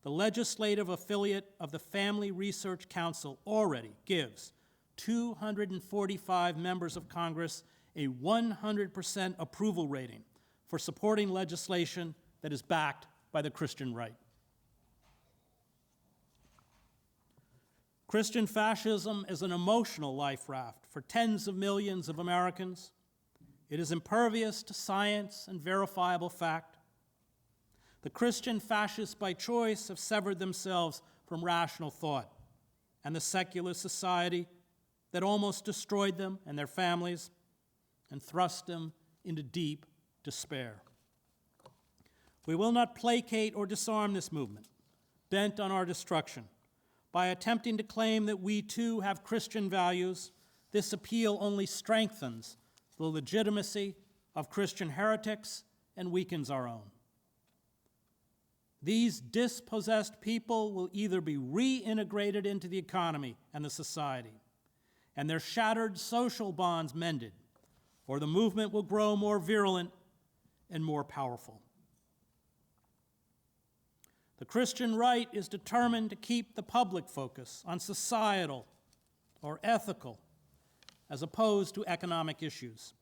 the legislative affiliate of the Family Research Council, already gives 245 members of Congress a 100% approval rating for supporting legislation that is backed by the Christian right. Christian fascism is an emotional life raft for tens of millions of Americans. It is impervious to science and verifiable fact. The Christian fascists by choice have severed themselves from rational thought and the secular society that almost destroyed them and their families and thrust them into deep despair. We will not placate or disarm this movement, bent on our destruction. By attempting to claim that we too have Christian values, this appeal only strengthens the legitimacy of Christian heretics and weakens our own. These dispossessed people will either be reintegrated into the economy and the society, and their shattered social bonds mended, or the movement will grow more virulent and more powerful. The Christian right is determined to keep the public focus on societal or ethical as opposed to economic issues.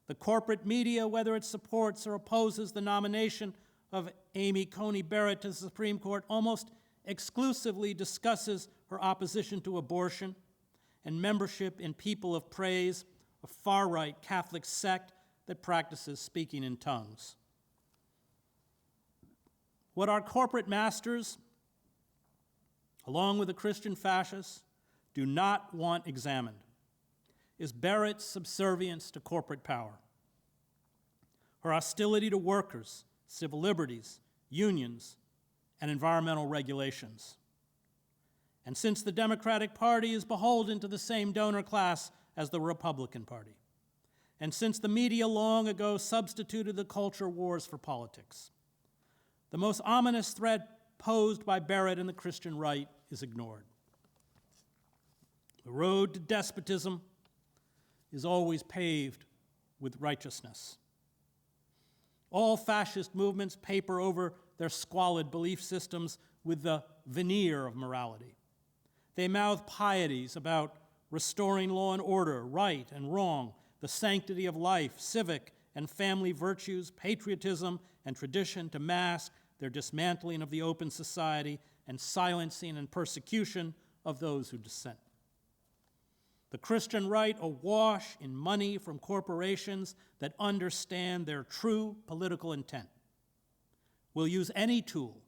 The corporate media, whether it supports or opposes the nomination of Amy Coney Barrett to the Supreme Court, almost exclusively discusses her opposition to abortion and membership in People of Praise, a far-right Catholic sect that practices speaking in tongues. What our corporate masters, along with the Christian fascists, do not want examined is Barrett's subservience to corporate power, her hostility to workers, civil liberties, unions, and environmental regulations. And since the Democratic Party is beholden to the same donor class as the Republican Party, and since the media long ago substituted the culture wars for politics, the most ominous threat posed by Barrett and the Christian right is ignored. The road to despotism is always paved with righteousness. All fascist movements paper over their squalid belief systems with the veneer of morality. They mouth pieties about restoring law and order, right and wrong, the sanctity of life, civic and family virtues, patriotism and tradition to mask their dismantling of the open society and silencing and persecution of those who dissent. The Christian right, awash in money from corporations that understand their true political intent, will use any tool,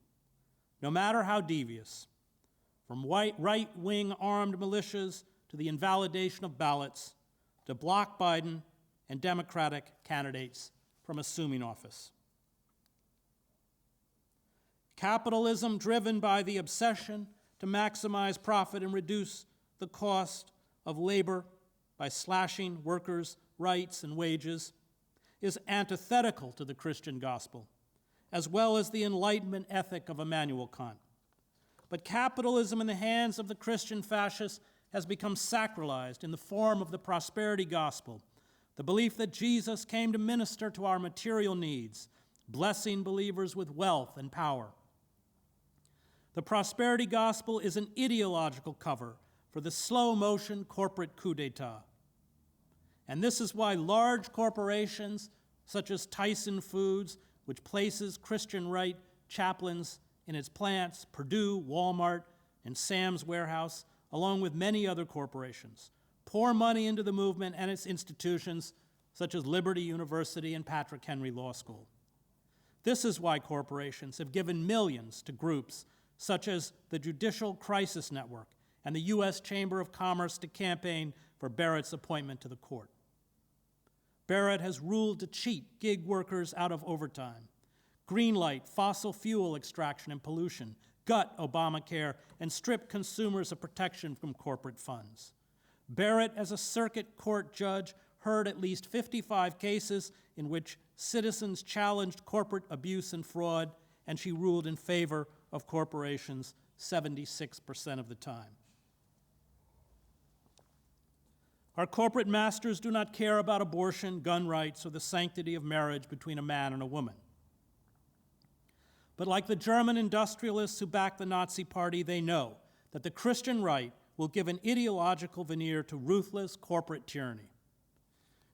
no matter how devious, from right-wing armed militias to the invalidation of ballots, to block Biden and Democratic candidates from assuming office. Capitalism driven by the obsession to maximize profit and reduce the cost of labor by slashing workers' rights and wages is antithetical to the Christian gospel, as well as the Enlightenment ethic of Immanuel Kant. But capitalism in the hands of the Christian fascists has become sacralized in the form of the prosperity gospel, the belief that Jesus came to minister to our material needs, blessing believers with wealth and power. The prosperity gospel is an ideological cover for the slow-motion corporate coup d'etat. And this is why large corporations such as Tyson Foods, which places Christian right chaplains in its plants, Purdue, Walmart, and Sam's Warehouse, along with many other corporations, pour money into the movement and its institutions, such as Liberty University and Patrick Henry Law School. This is why corporations have given millions to groups such as the Judicial Crisis Network and the U.S. Chamber of Commerce to campaign for Barrett's appointment to the court. Barrett has ruled to cheat gig workers out of overtime, greenlight fossil fuel extraction and pollution, gut Obamacare, and strip consumers of protection from corporate funds. Barrett, as a circuit court judge, heard at least 55 cases in which citizens challenged corporate abuse and fraud, and she ruled in favor of corporations 76% of the time. Our corporate masters do not care about abortion, gun rights, or the sanctity of marriage between a man and a woman. But like the German industrialists who backed the Nazi Party, they know that the Christian right will give an ideological veneer to ruthless corporate tyranny.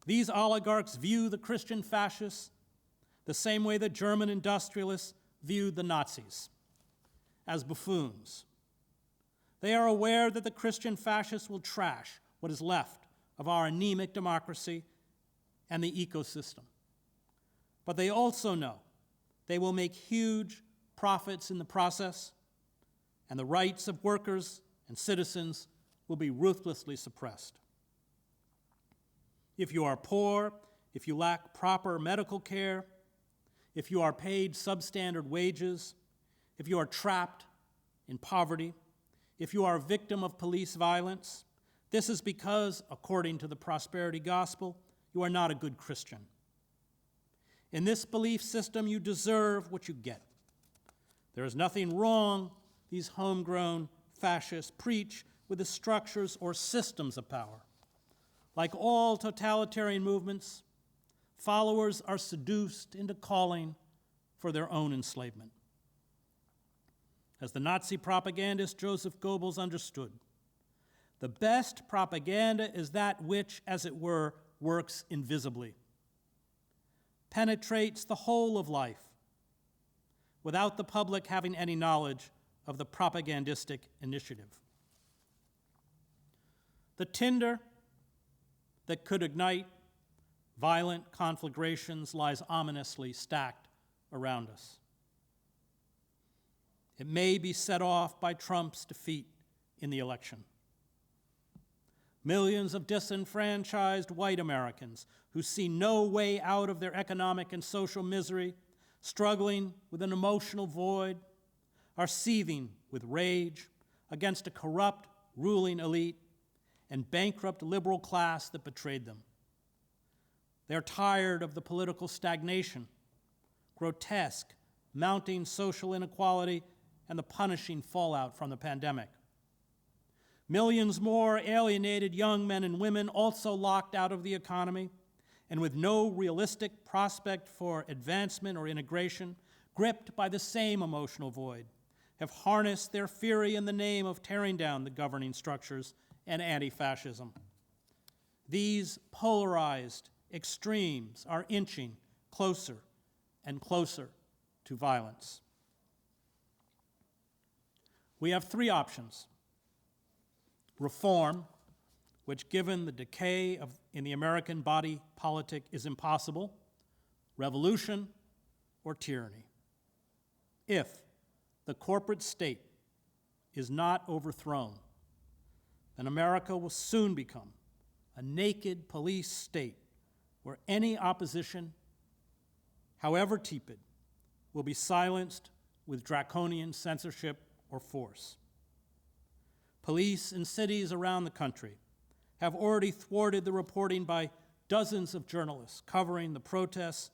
These oligarchs view the Christian fascists the same way the German industrialists viewed the Nazis, as buffoons. They are aware that the Christian fascists will trash what is left of our anemic democracy and the ecosystem. But they also know they will make huge profits in the process, and the rights of workers and citizens will be ruthlessly suppressed. If you are poor, if you lack proper medical care, if you are paid substandard wages, if you are trapped in poverty, if you are a victim of police violence, this is because, according to the prosperity gospel, you are not a good Christian. In this belief system, you deserve what you get. There is nothing wrong, these homegrown fascists preach, with the structures or systems of power. Like all totalitarian movements, followers are seduced into calling for their own enslavement. As the Nazi propagandist Joseph Goebbels understood, the best propaganda is that which, as it were, works invisibly, penetrates the whole of life, without the public having any knowledge of the propagandistic initiative. The tinder that could ignite violent conflagrations lies ominously stacked around us. It may be set off by Trump's defeat in the election. Millions of disenfranchised white Americans who see no way out of their economic and social misery, struggling with an emotional void, are seething with rage against a corrupt ruling elite and bankrupt liberal class that betrayed them. They're tired of the political stagnation, grotesque, mounting social inequality, and the punishing fallout from the pandemic. Millions more alienated young men and women also locked out of the economy, and with no realistic prospect for advancement or integration, gripped by the same emotional void, have harnessed their fury in the name of tearing down the governing structures and anti-fascism. These polarized extremes are inching closer and closer to violence. We have three options. Reform, which given the decay in the American body politic is impossible, revolution, or tyranny. If the corporate state is not overthrown, then America will soon become a naked police state where any opposition, however tepid, will be silenced with draconian censorship or force. Police in cities around the country have already thwarted the reporting by dozens of journalists covering the protests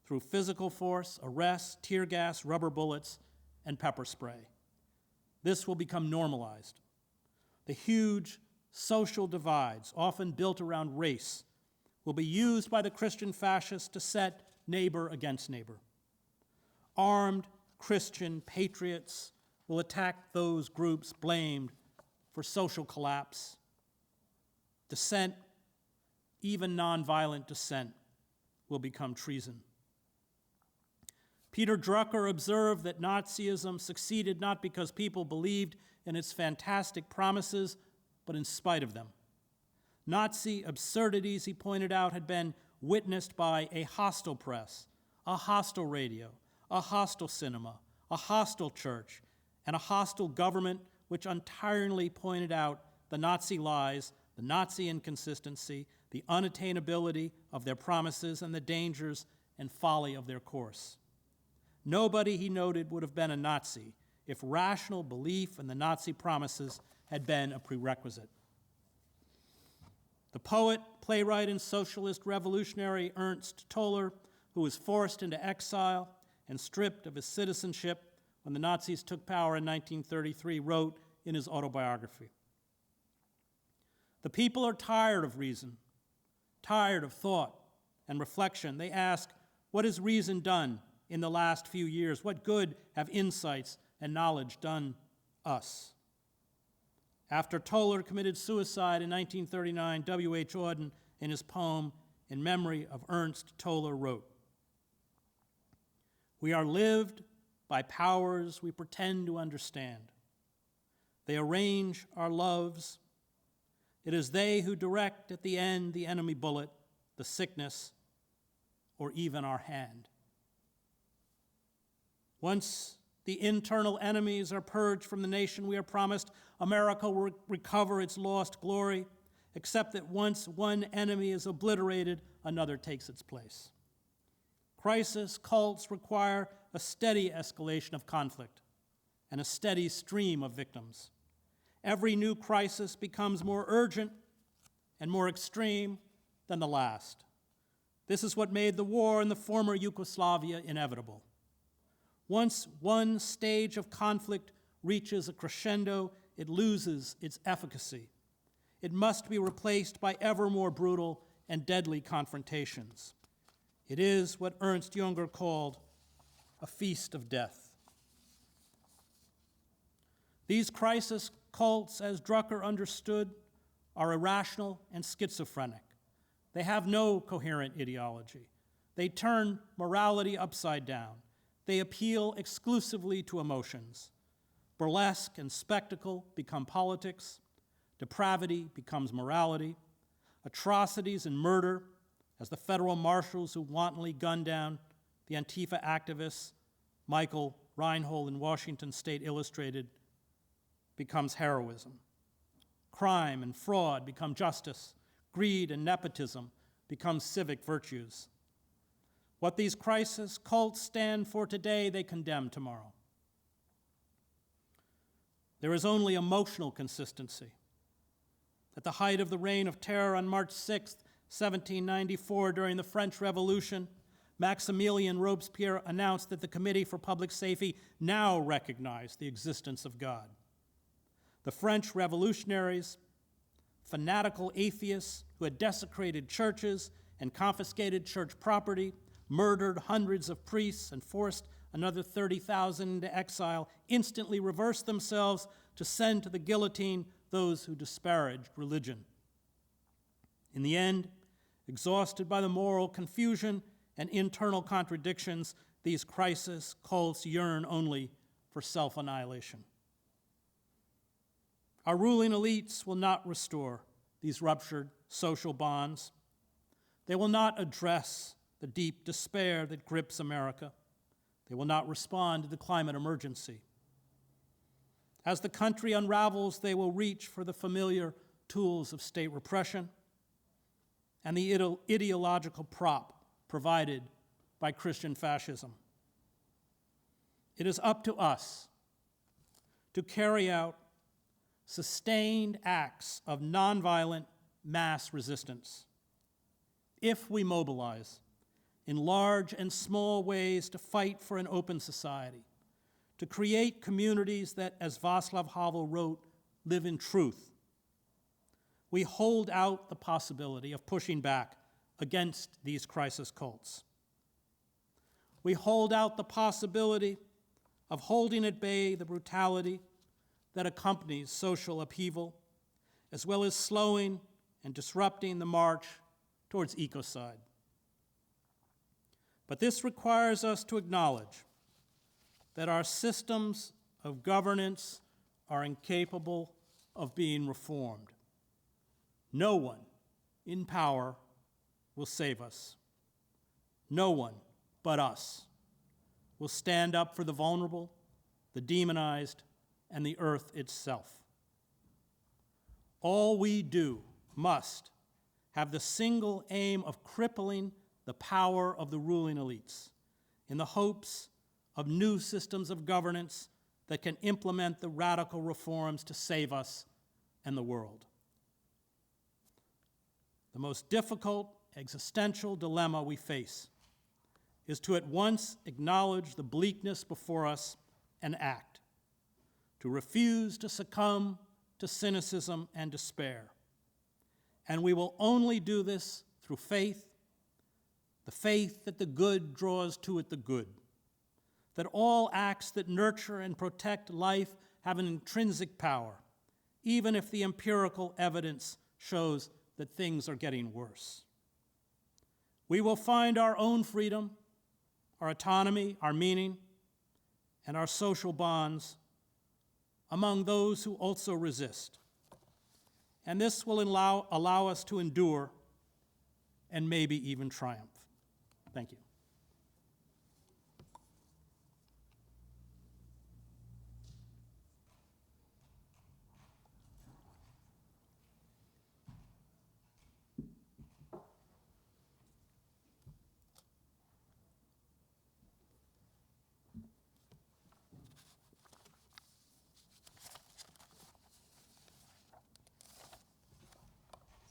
through physical force, arrests, tear gas, rubber bullets, and pepper spray. This will become normalized. The huge social divides, often built around race, will be used by the Christian fascists to set neighbor against neighbor. Armed Christian patriots will attack those groups blamed for social collapse. Dissent, even nonviolent dissent, will become treason. Peter Drucker observed that Nazism succeeded not because people believed in its fantastic promises, but in spite of them. Nazi absurdities, he pointed out, had been witnessed by a hostile press, a hostile radio, a hostile cinema, a hostile church, and a hostile government which untiringly pointed out the Nazi lies, the Nazi inconsistency, the unattainability of their promises, and the dangers and folly of their course. Nobody, he noted, would have been a Nazi if rational belief in the Nazi promises had been a prerequisite. The poet, playwright, and socialist revolutionary Ernst Toller, who was forced into exile and stripped of his citizenship when the Nazis took power in 1933, wrote in his autobiography, "The people are tired of reason, tired of thought and reflection. They ask, what has reason done in the last few years? What good have insights and knowledge done us?" After Toller committed suicide in 1939, W.H. Auden, in his poem in memory of Ernst Toller, wrote, "We are lived by powers we pretend to understand. They arrange our loves. It is they who direct at the end the enemy bullet, the sickness, or even our hand. Once the internal enemies are purged from the nation, we are promised America will recover its lost glory, except that once one enemy is obliterated, another takes its place. Crisis cults require a steady escalation of conflict and a steady stream of victims. Every new crisis becomes more urgent and more extreme than the last. This is what made the war in the former Yugoslavia inevitable. Once one stage of conflict reaches a crescendo, it loses its efficacy. It must be replaced by ever more brutal and deadly confrontations. It is what Ernst Jünger called a feast of death. These crisis cults, as Drucker understood, are irrational and schizophrenic. They have no coherent ideology. They turn morality upside down. They appeal exclusively to emotions. Burlesque and spectacle become politics. Depravity becomes morality. Atrocities and murder, as the federal marshals who wantonly gunned down the Antifa activists Michael Reinhold in Washington State Illustrated, becomes heroism. Crime and fraud become justice. Greed and nepotism become civic virtues. What these crisis cults stand for today, they condemn tomorrow. There is only emotional consistency. At the height of the reign of terror on March 6, 1794, during the French Revolution, Maximilien Robespierre announced that the Committee for Public Safety now recognized the existence of God. The French revolutionaries, fanatical atheists who had desecrated churches and confiscated church property, murdered hundreds of priests, and forced another 30,000 into exile, instantly reversed themselves to send to the guillotine those who disparaged religion. In the end, exhausted by the moral confusion and internal contradictions, these crisis cults yearn only for self-annihilation. Our ruling elites will not restore these ruptured social bonds. They will not address the deep despair that grips America. They will not respond to the climate emergency. As the country unravels, they will reach for the familiar tools of state repression and the ideological prop provided by Christian fascism. It is up to us to carry out sustained acts of nonviolent mass resistance. If we mobilize in large and small ways to fight for an open society, to create communities that, as Václav Havel wrote, live in truth, we hold out the possibility of pushing back against these crisis cults. We hold out the possibility of holding at bay the brutality that accompanies social upheaval, as well as slowing and disrupting the march towards ecocide. But this requires us to acknowledge that our systems of governance are incapable of being reformed. No one in power will save us. No one but us will stand up for the vulnerable, the demonized, and the earth itself. All we do must have the single aim of crippling the power of the ruling elites in the hopes of new systems of governance that can implement the radical reforms to save us and the world. The most difficult existential dilemma we face is to at once acknowledge the bleakness before us and act, to refuse to succumb to cynicism and despair. And we will only do this through faith, the faith that the good draws to it the good, that all acts that nurture and protect life have an intrinsic power, even if the empirical evidence shows that things are getting worse. We will find our own freedom, our autonomy, our meaning, and our social bonds among those who also resist. And this will allow us to endure and maybe even triumph. Thank you.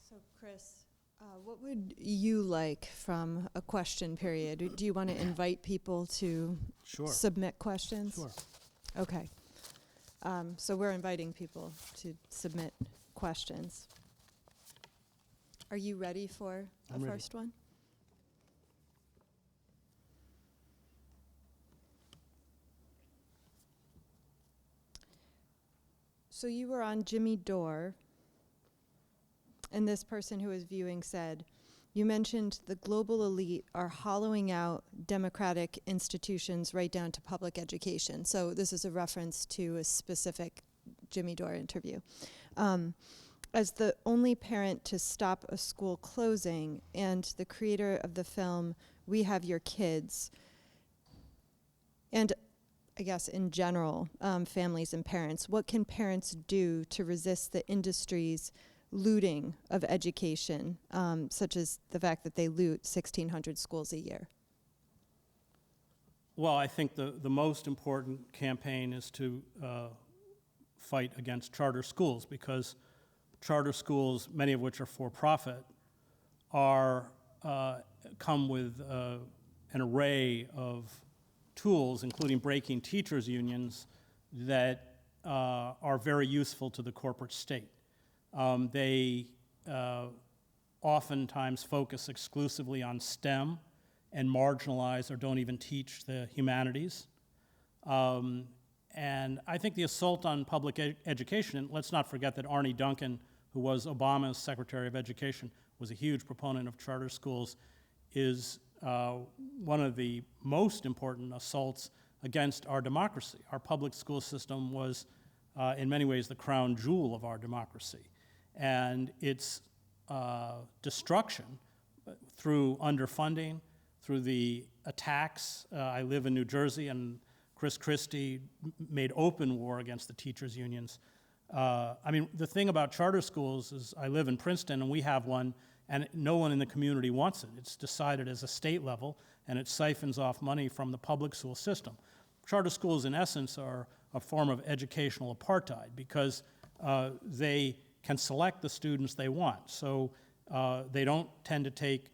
So, Chris, what would you like from a question period? Do you want to invite people to submit questions? Sure. Okay. So we're inviting people to submit questions. Are you ready for the first one? So you were on Jimmy Dore, and this person who was viewing said, you mentioned the global elite are hollowing out democratic institutions right down to public education. So this is a reference to a specific Jimmy Dore interview. As the only parent to stop a school closing and the creator of the film We Have Your Kids, and I guess in general, families and parents, what can parents do to resist the industry's looting of education, such as the fact that they loot 1,600 schools a year? Well, I think the most important campaign is to fight against charter schools, because charter schools, many of which are for-profit, come with an array of tools, including breaking teachers' unions, that are very useful to the corporate state. They oftentimes focus exclusively on STEM and marginalize or don't even teach the humanities. And I think the assault on public education, and let's not forget that Arne Duncan, who was Obama's Secretary of Education, was a huge proponent of charter schools, is one of the most important assaults against our democracy. Our public school system was, in many ways, the crown jewel of our democracy. And its destruction through underfunding, through the attacks. I live in New Jersey, and Chris Christie made open war against the teachers' unions. I mean, the thing about charter schools is I live in Princeton, and we have one, and no one in the community wants it. It's decided as a state level, and it siphons off money from the public school system. Charter schools, in essence, are a form of educational apartheid because they can select the students they want. So they don't tend to take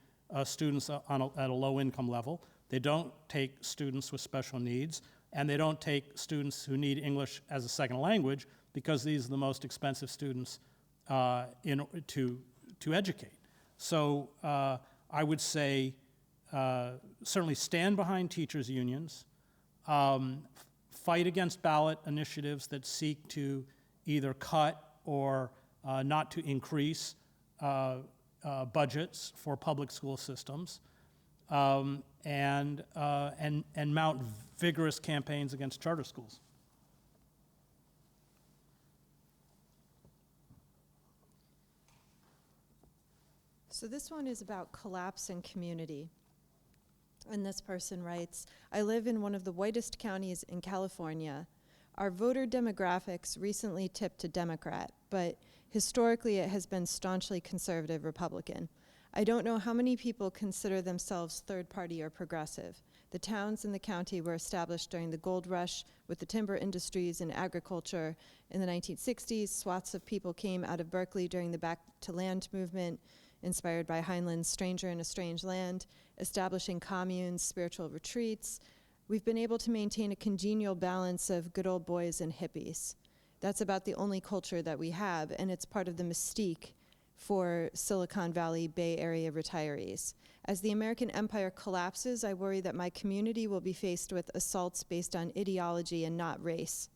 students at a low-income level. They don't take students with special needs, and they don't take students who need English as a second language because these are the most expensive students to educate. So I would say certainly stand behind teachers' unions, fight against ballot initiatives that seek to either cut or not to increase budgets for public school systems, and mount vigorous campaigns against charter schools. So this one is about collapse in community. And this person writes, I live in one of the whitest counties in California. Our voter demographics recently tipped to Democrat, but historically it has been staunchly conservative Republican. I don't know how many people consider themselves third party or progressive. The towns in the county were established during the gold rush with the timber industries and agriculture. In the 1960s, swaths of people came out of Berkeley during the Back to Land movement, inspired by Heinlein's Stranger in a Strange Land, establishing communes, spiritual retreats. We've been able to maintain a congenial balance of good old boys and hippies. That's about the only culture that we have, and it's part of the mystique for Silicon Valley Bay Area retirees. As the American empire collapses, I worry that my community will be faced with assaults based on ideology and not race.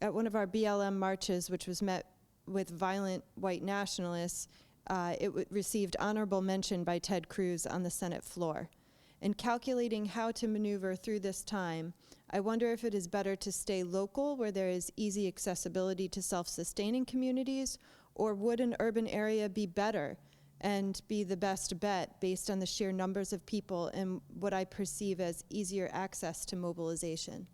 At one of our BLM marches, which was met with violent white nationalists, it received honorable mention by Ted Cruz on the Senate floor. In calculating how to maneuver through this time, I wonder if it is better to stay local where there is easy accessibility to self-sustaining communities, or would an urban area be better and be the best bet based on the sheer numbers of people and what I perceive as easier access to mobilization?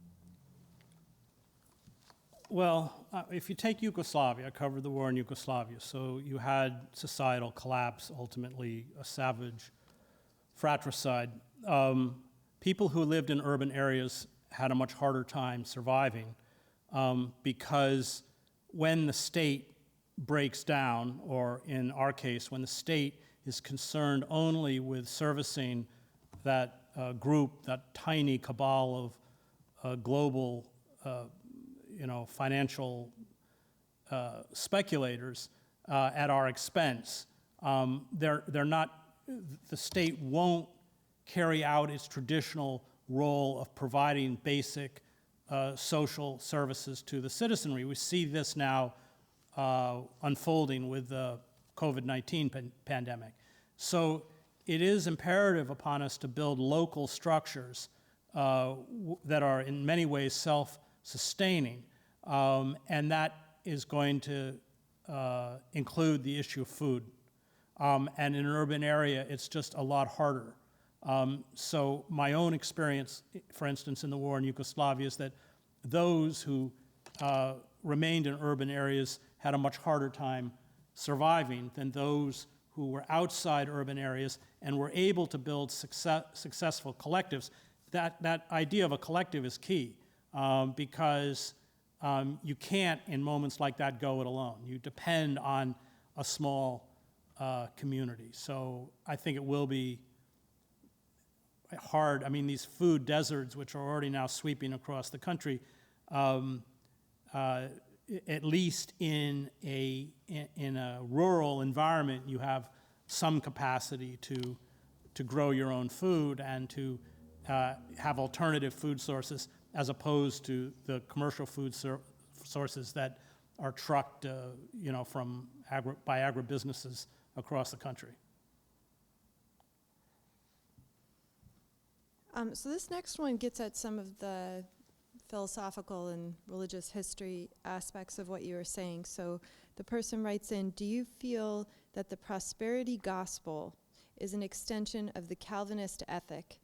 Well, if you take Yugoslavia, I covered the war in Yugoslavia, so you had societal collapse, ultimately a savage fratricide. People who lived in urban areas had a much harder time surviving because when the state breaks down, or in our case, when the state is concerned only with servicing that group, that tiny cabal of global financial speculators at our expense, they're not, the state won't carry out its traditional role of providing basic social services to the citizenry. We see this now unfolding with the COVID-19 pandemic. So it is imperative upon us to build local structures that are in many ways self-sustaining, and that is going to include the issue of food. And in an urban area, it's just a lot harder. So my own experience, for instance, in the war in Yugoslavia is that those who remained in urban areas had a much harder time surviving than those who were outside urban areas and were able to build successful collectives. That idea of a collective is key because you can't, in moments like that, go it alone. You depend on a small community. So I think it will be hard. I mean, these food deserts, which are already now sweeping across the country, at least in a rural environment, you have some capacity to grow your own food and to have alternative food sources as opposed to the commercial food sources that are trucked, by agribusinesses across the country. So this next one gets at some of the philosophical and religious history aspects of what you were saying. So the person writes in, do you feel that the prosperity gospel is an extension of the Calvinist ethic,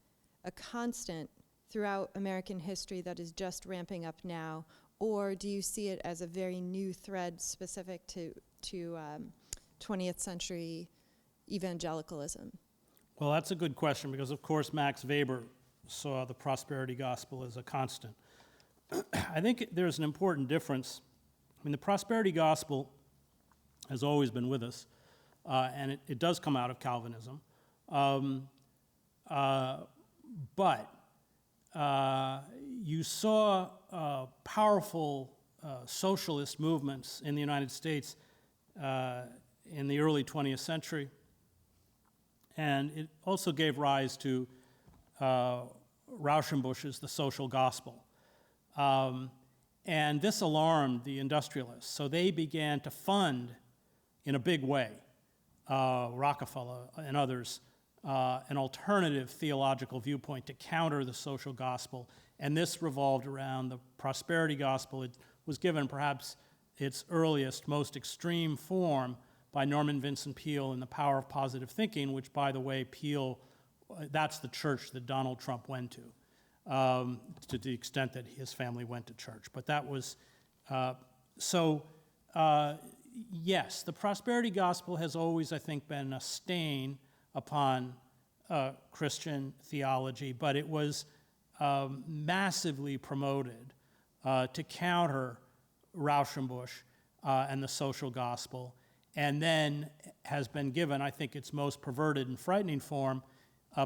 a constant throughout American history that is just ramping up now, or do you see it as a very new thread specific to 20th century evangelicalism? Well, that's a good question because, of course, Max Weber saw the prosperity gospel as a constant. I think there's an important difference. I mean, the prosperity gospel has always been with us, and it does come out of Calvinism. But you saw powerful socialist movements in the United States in the early 20th century, and it also gave rise to Rauschenbusch's The Social Gospel. And this alarmed the industrialists, so they began to fund in a big way, Rockefeller and others, an alternative theological viewpoint to counter the social gospel, and this revolved around the prosperity gospel. It was given perhaps its earliest, most extreme form by Norman Vincent Peale in The Power of Positive Thinking, which, by the way, Peale, that's the church that Donald Trump went to the extent that his family went to church. But that was, yes, the prosperity gospel has always, I think, been a stain upon Christian theology, but it was massively promoted to counter Rauschenbusch and the social gospel, and then has been given, I think, its most perverted and frightening form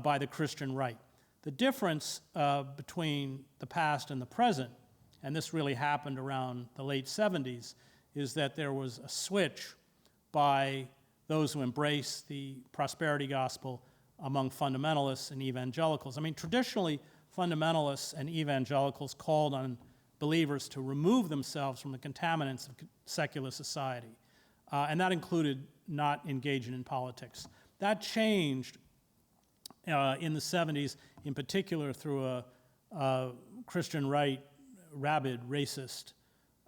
by the Christian right. The difference between the past and the present, and this really happened around the late 70s, is that there was a switch by those who embrace the prosperity gospel among fundamentalists and evangelicals. I mean, traditionally, fundamentalists and evangelicals called on believers to remove themselves from the contaminants of secular society, and that included not engaging in politics. That changed in the 70s, in particular through a Christian right, rabid, racist,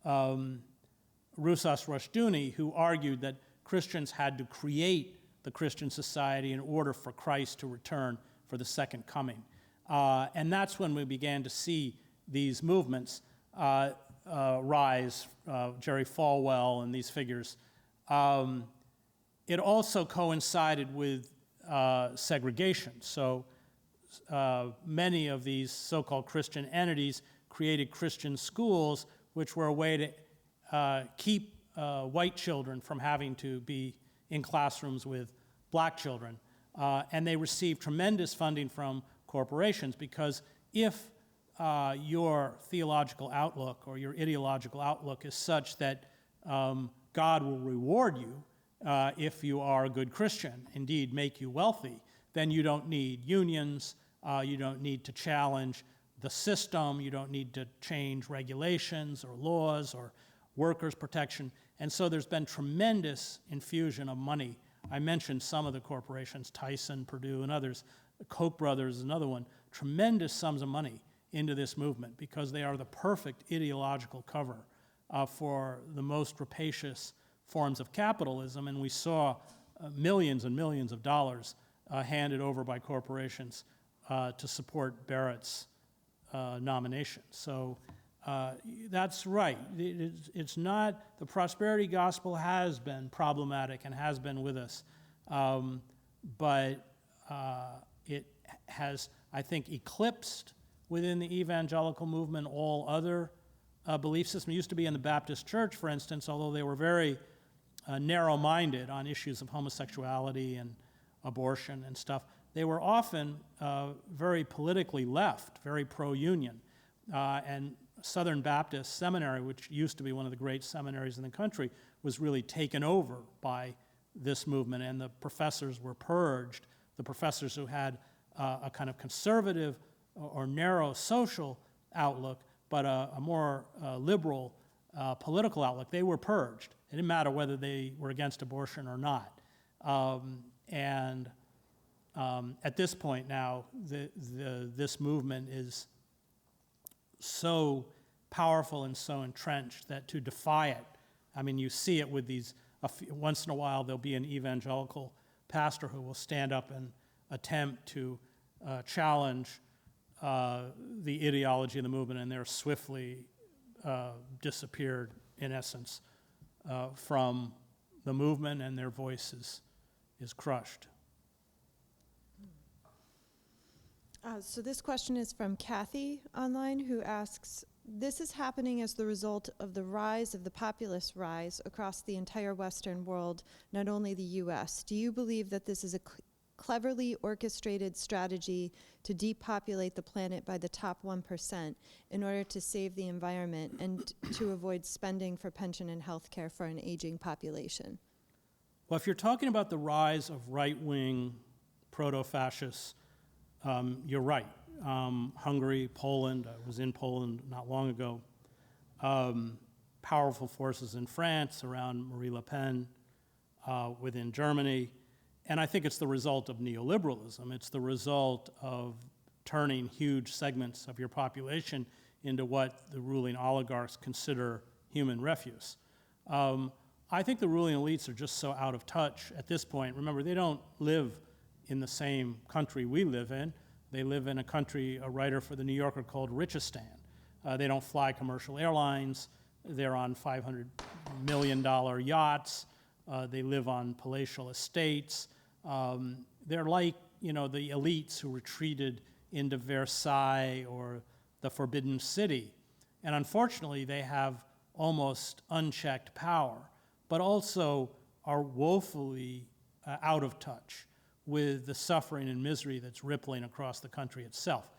Rusas Rushdoony, who argued that Christians had to create the Christian society in order for Christ to return for the second coming. And that's when we began to see these movements rise, Jerry Falwell and these figures. It also coincided with segregation. So many of these so-called Christian entities created Christian schools, which were a way to keep white children from having to be in classrooms with black children. And they received tremendous funding from corporations, because if your theological outlook or your ideological outlook is such that God will reward you if you are a good Christian, indeed make you wealthy, then you don't need unions, you don't need to challenge the system, you don't need to change regulations or laws or workers' protection. And so there's been tremendous infusion of money. I mentioned some of the corporations, Tyson, Purdue, and others. Koch brothers is another one. Tremendous sums of money into this movement because they are the perfect ideological cover for the most rapacious forms of capitalism. And we saw millions and millions of dollars handed over by corporations to support Barrett's nomination. So that's right. It's not, the prosperity gospel has been problematic and has been with us, but it has, I think, eclipsed within the evangelical movement all other belief systems. It used to be in the Baptist church, for instance, although they were very narrow-minded on issues of homosexuality and abortion and stuff. They were often very politically left, very pro-union. And Southern Baptist Seminary, which used to be one of the great seminaries in the country, was really taken over by this movement, and the professors were purged. The professors who had a kind of conservative or narrow social outlook, but a more liberal political outlook, they were purged. It didn't matter whether they were against abortion or not. At this point now, this movement is so powerful and so entrenched that to defy it, I mean, you see it with these, once in a while there'll be an evangelical pastor who will stand up and attempt to challenge the ideology of the movement, and they're swiftly disappeared, in essence, from the movement, and their voice is crushed. So this question is from Kathy online, who asks, this is happening as the result of the rise of the populist rise across the entire Western world, not only the US. Do you believe that this is a cleverly orchestrated strategy to depopulate the planet by the top 1% in order to save the environment and to avoid spending for pension and health care for an aging population? Well, if you're talking about the rise of right-wing proto-fascists, you're right. Hungary, Poland, I was in Poland not long ago. Powerful forces in France around Marie Le Pen, within Germany. And I think it's the result of neoliberalism. It's the result of turning huge segments of your population into what the ruling oligarchs consider human refuse. I think the ruling elites are just so out of touch at this point. Remember, they don't live in the same country we live in. They live in a country, a writer for The New Yorker called Richistan. They don't fly commercial airlines. They're on $500 million yachts. They live on palatial estates. They're like, the elites who retreated into Versailles or the Forbidden City. And unfortunately, they have almost unchecked power, but also are woefully out of touch with the suffering and misery that's rippling across the country itself.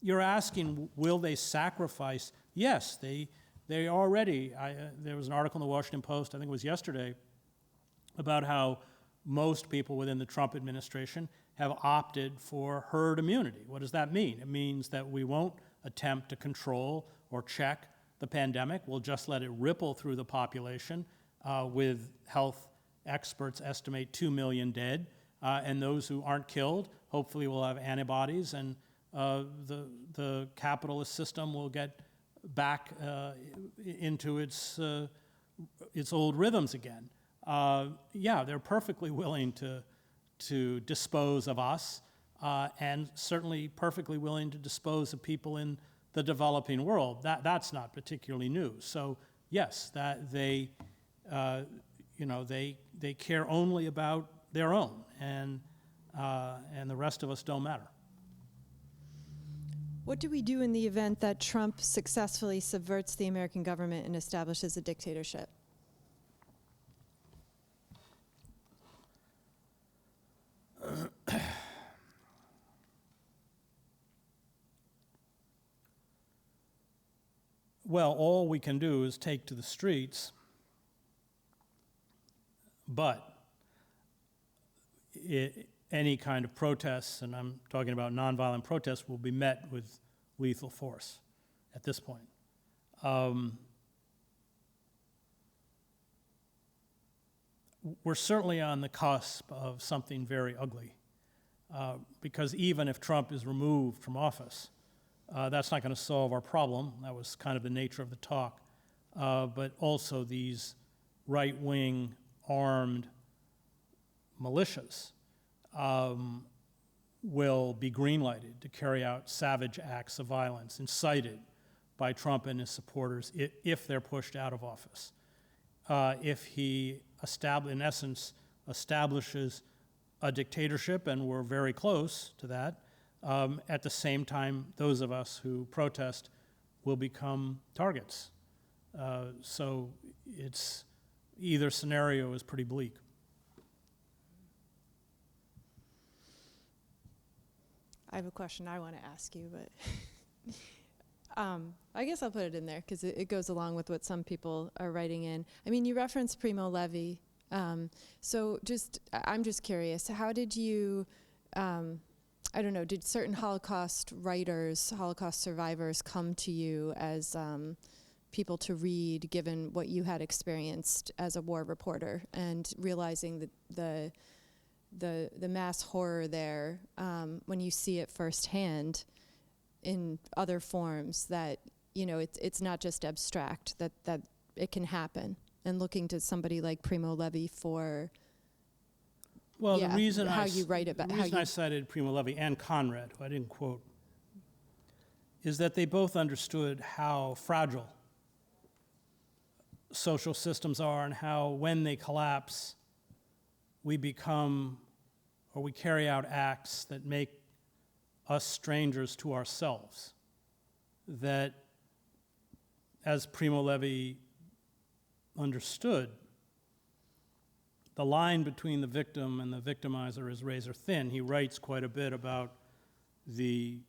You're asking, will they sacrifice? Yes, they already, there was an article in the Washington Post, I think it was yesterday, about how most people within the Trump administration have opted for herd immunity. What does that mean? It means that we won't attempt to control or check the pandemic. We'll just let it ripple through the population, with health experts estimate 2 million dead. And those who aren't killed, hopefully will have antibodies, and the capitalist system will get back into its old rhythms again. Yeah, they're perfectly willing to dispose of us, and certainly perfectly willing to dispose of people in the developing world. That's not particularly new. So yes, that they care only about their own, and the rest of us don't matter. What do we do in the event that Trump successfully subverts the American government and establishes a dictatorship? Well, all we can do is take to the streets, but any kind of protests, and I'm talking about nonviolent protests, will be met with lethal force at this point. We're certainly on the cusp of something very ugly, because even if Trump is removed from office, that's not going to solve our problem. That was kind of the nature of the talk. But also these right-wing armed militias will be green-lighted to carry out savage acts of violence incited by Trump and his supporters if they're pushed out of office. If he, in essence, establishes a dictatorship, and we're very close to that, at the same time, those of us who protest will become targets. So either scenario is pretty bleak. I have a question I want to ask you, but I guess I'll put it in there because it goes along with what some people are writing in. I mean, you referenced Primo Levi So I'm just curious, how did you, I don't know, did certain Holocaust writers, Holocaust survivors come to you as people to read, given what you had experienced as a war reporter, and realizing that the mass horror there, when you see it firsthand in other forms, that, you know, it's not just abstract, that it can happen, and looking to somebody like Primo Levi for the reason how you write about the reason I cited Primo Levi and Conrad, who I didn't quote, is that they both understood how fragile social systems are and how when they collapse, we become, or we carry out acts that make us strangers to ourselves. That, as Primo Levi understood, the line between the victim and the victimizer is razor thin. He writes quite a bit about the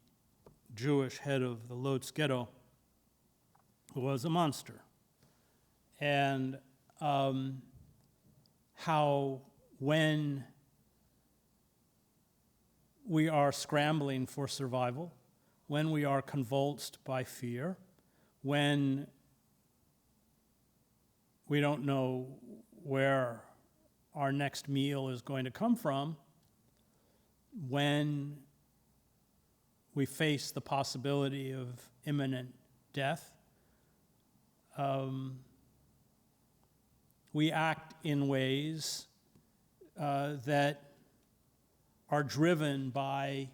Jewish head of the Lodz ghetto, who was a monster, and how when we are scrambling for survival, when we are convulsed by fear, when we don't know where our next meal is going to come from, when we face the possibility of imminent death, we act in ways that are driven by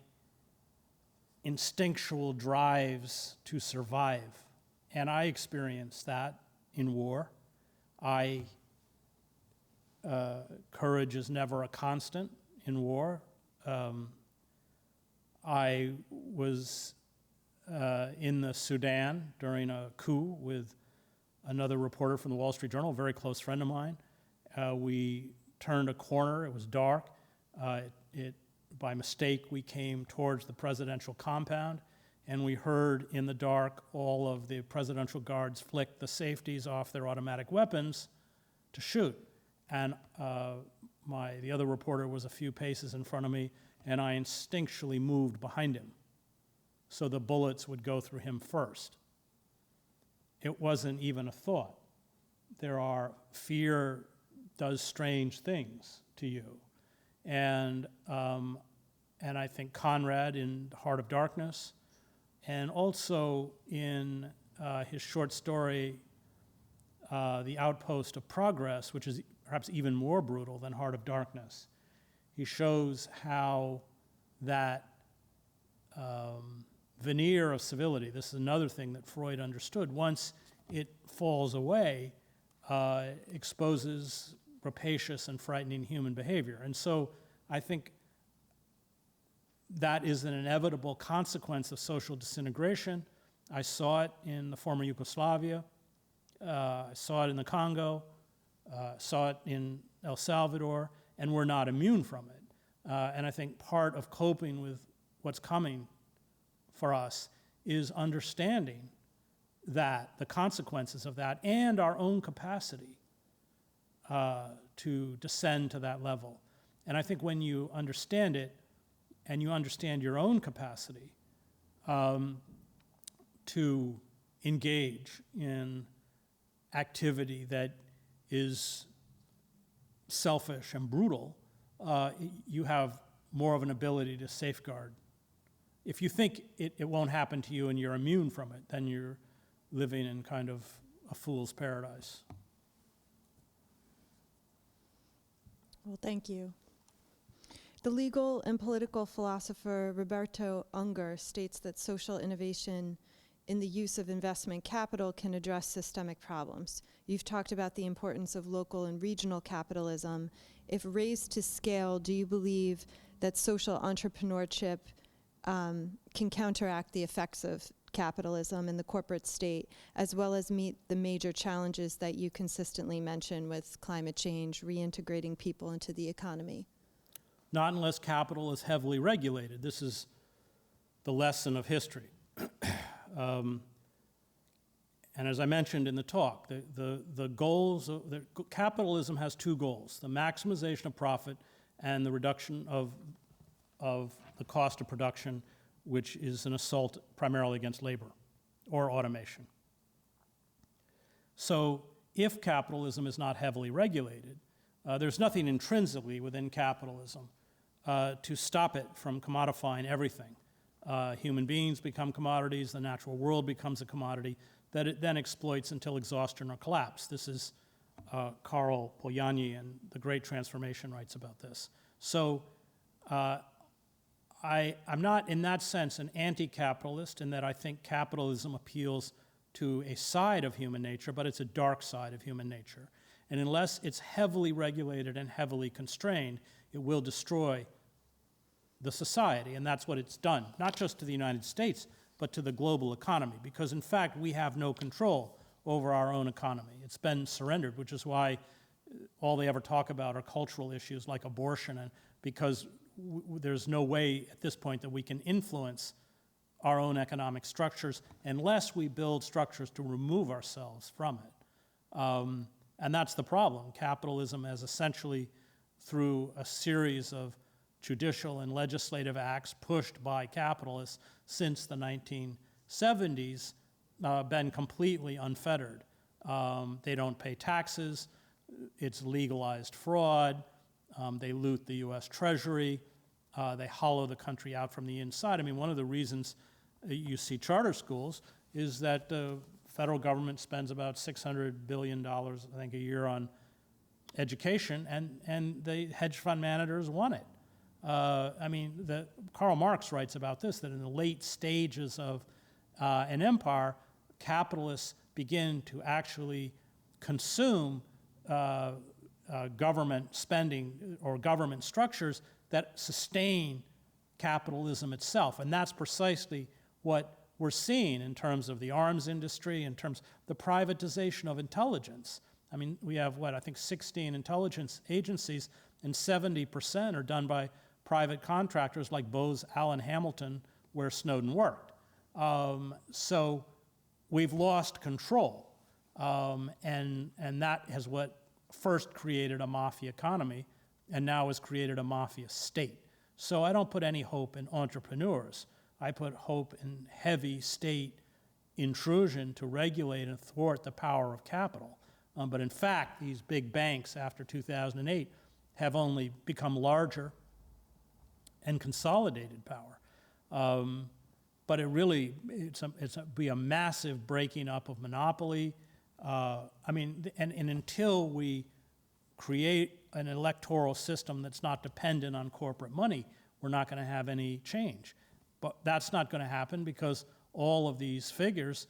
instinctual drives to survive. And I experienced that in war. Courage is never a constant in war. I was in the Sudan during a coup with another reporter from the Wall Street Journal, a very close friend of mine. We turned a corner. It was dark. By mistake, we came towards the presidential compound, and we heard in the dark all of the presidential guards flick the safeties off their automatic weapons to shoot. And the other reporter was a few paces in front of me, and I instinctually moved behind him so the bullets would go through him first. It wasn't even a thought. Fear does strange things to you. And I think Conrad in Heart of Darkness, and also in his short story, The Outpost of Progress, which is perhaps even more brutal than Heart of Darkness, he shows how that veneer of civility, this is another thing that Freud understood, once it falls away, exposes rapacious and frightening human behavior. And so I think that is an inevitable consequence of social disintegration. I saw it in the former Yugoslavia. I saw it in the Congo. Saw it in El Salvador, and we're not immune from it. And I think part of coping with what's coming for us is understanding that, the consequences of that, and our own capacity to descend to that level. And I think when you understand it, and you understand your own capacity to engage in activity that is selfish and brutal, you have more of an ability to safeguard. If you think it won't happen to you and you're immune from it, then you're living in kind of a fool's paradise. Well, thank you. The legal and political philosopher Roberto Unger states that social innovation in the use of investment capital can address systemic problems. You've talked about the importance of local and regional capitalism. If raised to scale, do you believe that social entrepreneurship can counteract the effects of capitalism and the corporate state, as well as meet the major challenges that you consistently mention with climate change, reintegrating people into the economy? Not unless capital is heavily regulated. This is the lesson of history. and as I mentioned in the talk, the goals capitalism has two goals: the maximization of profit and the reduction of the cost of production, which is an assault primarily against labor or automation. So if capitalism is not heavily regulated, there's nothing intrinsically within capitalism to stop it from commodifying everything. Human beings become commodities, the natural world becomes a commodity that it then exploits until exhaustion or collapse. This is Karl Polanyi, and The Great Transformation writes about this. So I'm not, in that sense, an anti-capitalist in that I think capitalism appeals to a side of human nature, but it's a dark side of human nature. And unless it's heavily regulated and heavily constrained, it will destroy the society, and that's what it's done, not just to the United States, but to the global economy, because in fact we have no control over our own economy. It's been surrendered, which is why all they ever talk about are cultural issues like abortion, and because there's no way at this point that we can influence our own economic structures unless we build structures to remove ourselves from it. And that's the problem. Capitalism has essentially, through a series of judicial and legislative acts pushed by capitalists since the 1970s, been completely unfettered. They don't pay taxes, it's legalized fraud, they loot the US Treasury, they hollow the country out from the inside. I mean, one of the reasons you see charter schools is that the federal government spends about $600 billion, I think, a year on education, and the hedge fund managers want it. I mean, Karl Marx writes about this, that in the late stages of an empire, capitalists begin to actually consume government spending or government structures that sustain capitalism itself. And that's precisely what we're seeing in terms of the arms industry, in terms of the privatization of intelligence. I mean, we have, I think 16 intelligence agencies, and 70% are done by private contractors like Bose Allen Hamilton, where Snowden worked. So we've lost control, and that is what first created a mafia economy and now has created a mafia state. So I don't put any hope in entrepreneurs. I put hope in heavy state intrusion to regulate and thwart the power of capital. But in fact, these big banks after 2008 have only become larger and consolidated power. But it really, it's be a massive breaking up of monopoly. I mean, and until we create an electoral system that's not dependent on corporate money, we're not going to have any change. But that's not going to happen because all of these figures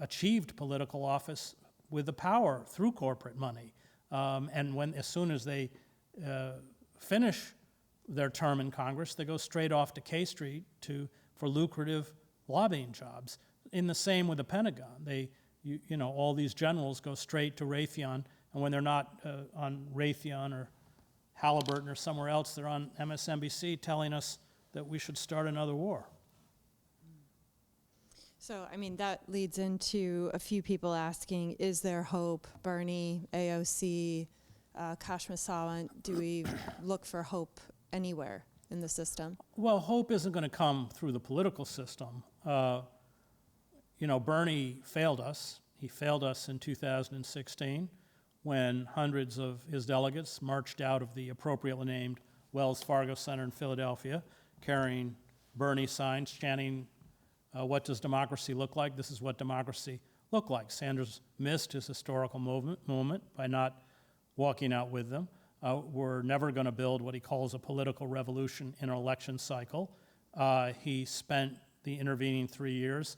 achieved political office with the power through corporate money. And as soon as they finish their term in Congress, they go straight off to K Street for lucrative lobbying jobs. In the same with the Pentagon. All these generals go straight to Raytheon, and when they're not on Raytheon or Halliburton or somewhere else, they're on MSNBC telling us that we should start another war. So, I mean, that leads into a few people asking, is there hope? Bernie, AOC, Kashmir Sawant, do we look for hope anywhere in the system? Well, hope isn't going to come through the political system. Bernie failed us. He failed us in 2016 when hundreds of his delegates marched out of the appropriately named Wells Fargo Center in Philadelphia carrying Bernie signs chanting, what does democracy look like? This is what democracy looked like. Sanders missed his historical moment by not walking out with them. We're never going to build what he calls a political revolution in an election cycle. He spent the intervening 3 years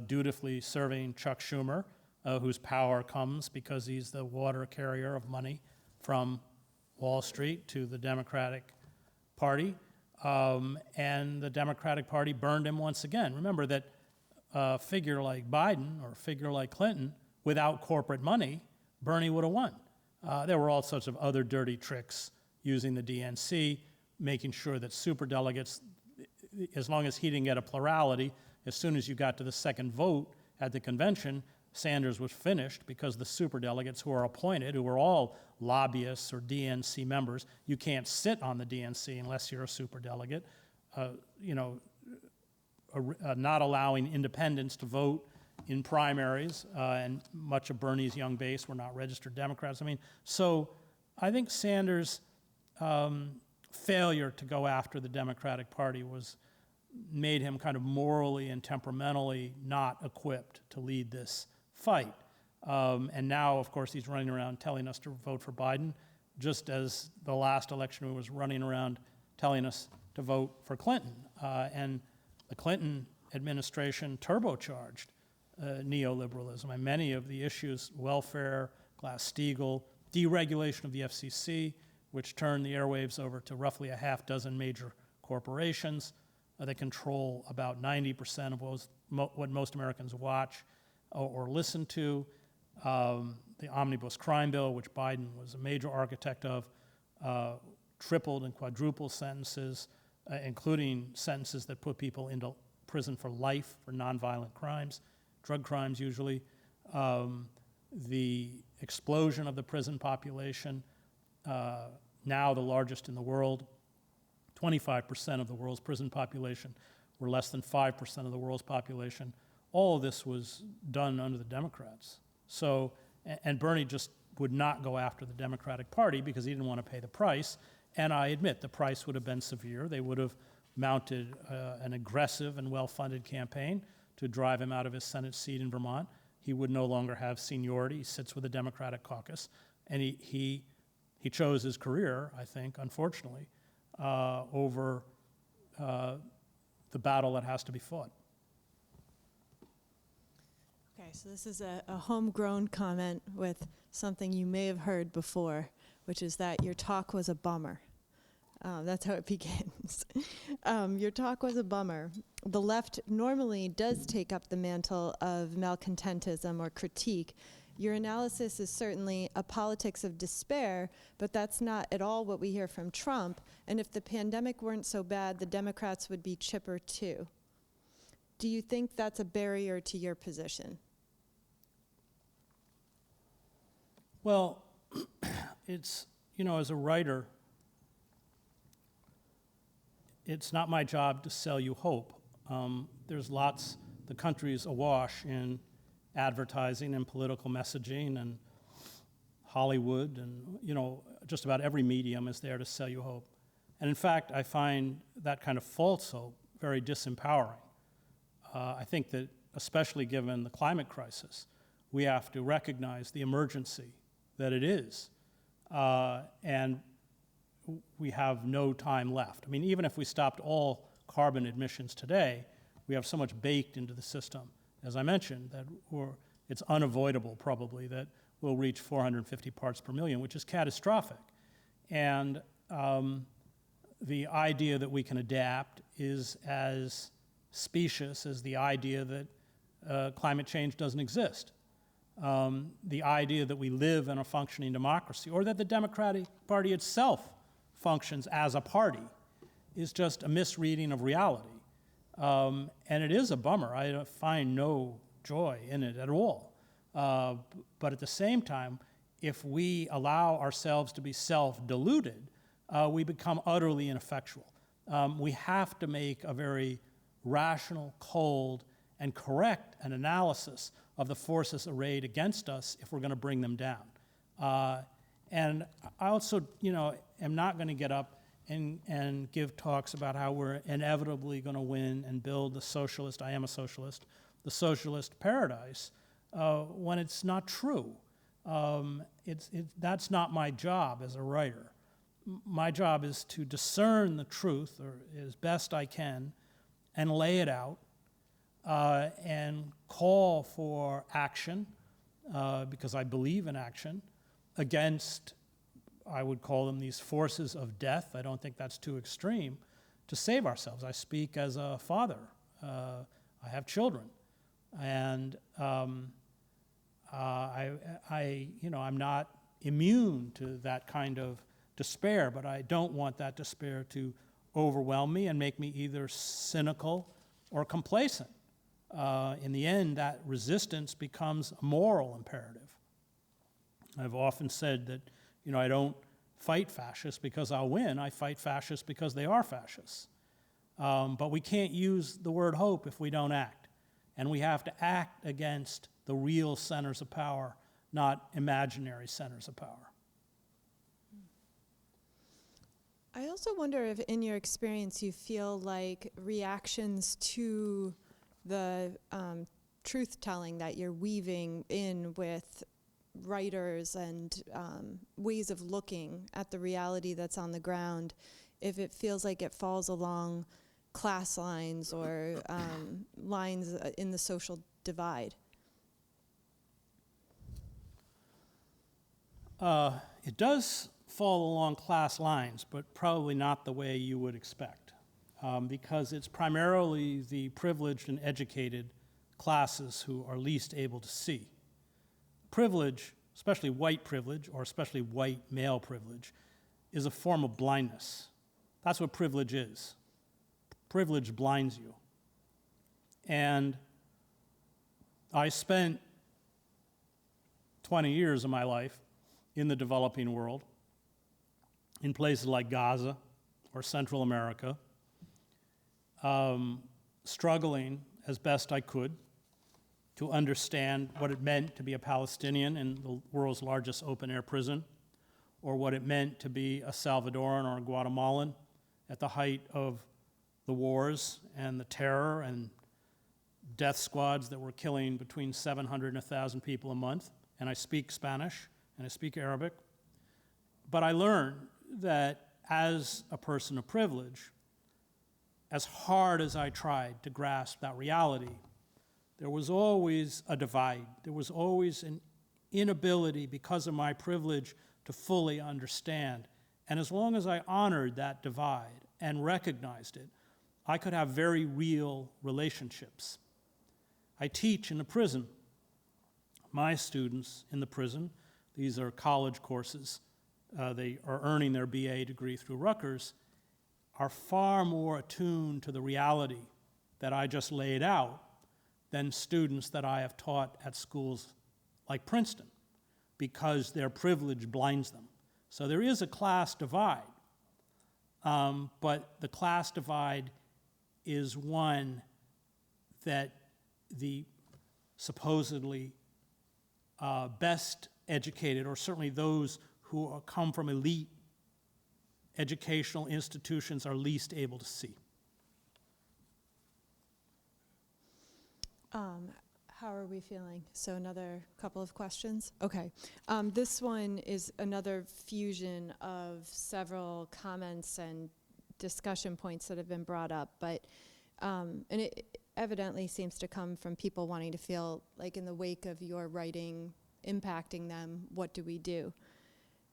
dutifully serving Chuck Schumer, whose power comes because he's the water carrier of money from Wall Street to the Democratic Party. And the Democratic Party burned him once again. Remember that a figure like Biden or a figure like Clinton, without corporate money, Bernie would have won. There were all sorts of other dirty tricks using the DNC, making sure that superdelegates, as long as he didn't get a plurality, as soon as you got to the second vote, at the convention, Sanders was finished because the superdelegates who are appointed, who are all lobbyists or DNC members, you can't sit on the DNC unless you're a superdelegate, not allowing independents to vote in primaries, and much of Bernie's young base were not registered Democrats. I mean, so I think Sanders' failure to go after the Democratic Party made him kind of morally and temperamentally not equipped to lead this fight. And now, of course, he's running around telling us to vote for Biden, just as the last election he was running around telling us to vote for Clinton. And the Clinton administration turbocharged neoliberalism. And many of the issues, welfare, Glass-Steagall, deregulation of the FCC, which turned the airwaves over to roughly a half dozen major corporations. They control about 90% of what most Americans watch or listen to. The Omnibus crime bill, which Biden was a major architect of, tripled and quadrupled sentences, including sentences that put people into prison for life for nonviolent crimes, drug crimes usually. The explosion of the prison population, now the largest in the world. 25% of the world's prison population, were less than 5% of the world's population. All of this was done under the Democrats. So, and Bernie just would not go after the Democratic Party because he didn't want to pay the price. And I admit the price would have been severe. They would have mounted an aggressive and well-funded campaign to drive him out of his Senate seat in Vermont. He would no longer have seniority. He sits with the Democratic caucus. And he chose his career, I think, unfortunately, over the battle that has to be fought. Okay, so this is a homegrown comment with something you may have heard before, which is that your talk was a bummer. That's how it begins. Your talk was a bummer. The left normally does take up the mantle of malcontentism or critique. Your analysis is certainly a politics of despair, but that's not at all what we hear from Trump. And if the pandemic weren't so bad, the Democrats would be chipper too. Do you think that's a barrier to your position? Well, it's, as a writer, it's not my job to sell you hope. The country's awash in advertising and political messaging, and Hollywood, and just about every medium is there to sell you hope. And in fact, I find that kind of false hope very disempowering. I think that, especially given the climate crisis, we have to recognize the emergency that it is, and we have no time left. I mean, even if we stopped all carbon emissions today, we have so much baked into the system, as I mentioned, that it's unavoidable probably that we'll reach 450 parts per million, which is catastrophic. And the idea that we can adapt is as specious as the idea that climate change doesn't exist. The idea that we live in a functioning democracy, or that the Democratic Party itself functions as a party, is just a misreading of reality. And it is a bummer. I find no joy in it at all. But at the same time, if we allow ourselves to be self-deluded, we become utterly ineffectual. We have to make a very rational, cold, and correct an analysis of the forces arrayed against us if we're going to bring them down. And I also, am not going to get up and give talks about how we're inevitably going to win and build the socialist, I am a socialist, the socialist paradise, when it's not true. That's not my job as a writer. My job is to discern the truth, or as best I can, and lay it out, and call for action, because I believe in action, against, I would call them these forces of death. I don't think that's too extreme, to save ourselves. I speak as a father. I have children. And I'm not immune to that kind of despair, but I don't want that despair to overwhelm me and make me either cynical or complacent. in the end, that resistance becomes a moral imperative. I've often said that, I don't fight fascists because I'll win. I fight fascists because they are fascists. But we can't use the word hope if we don't act. And we have to act against the real centers of power, not imaginary centers of power. I also wonder if in your experience you feel like reactions to the truth-telling that you're weaving in with writers and ways of looking at the reality that's on the ground, if it feels like it falls along class lines or lines in the social divide. It does fall along class lines, but probably not the way you would expect, because it's primarily the privileged and educated classes who are least able to see. Privilege, especially white privilege, or especially white male privilege, is a form of blindness. That's what privilege is. Privilege blinds you. And I spent 20 years of my life in the developing world, in places like Gaza or Central America, struggling as best I could to understand what it meant to be a Palestinian in the world's largest open-air prison, or what it meant to be a Salvadoran or a Guatemalan at the height of the wars and the terror and death squads that were killing between 700 and 1,000 people a month. And I speak Spanish and I speak Arabic. But I learned that as a person of privilege, as hard as I tried to grasp that reality, there was always a divide. There was always an inability, because of my privilege, to fully understand. And as long as I honored that divide and recognized it, I could have very real relationships. I teach in a prison. My students in the prison, these are college courses, they are earning their BA degree through Rutgers, are far more attuned to the reality that I just laid out than students that I have taught at schools like Princeton, because their privilege blinds them. So there is a class divide, but the class divide is one that the supposedly best educated, or certainly those who come from elite educational institutions, are least able to see. How are we feeling? So another couple of questions? Okay. This one is another fusion of several comments and discussion points that have been brought up, but and it evidently seems to come from people wanting to feel like, in the wake of your writing impacting them, what do we do?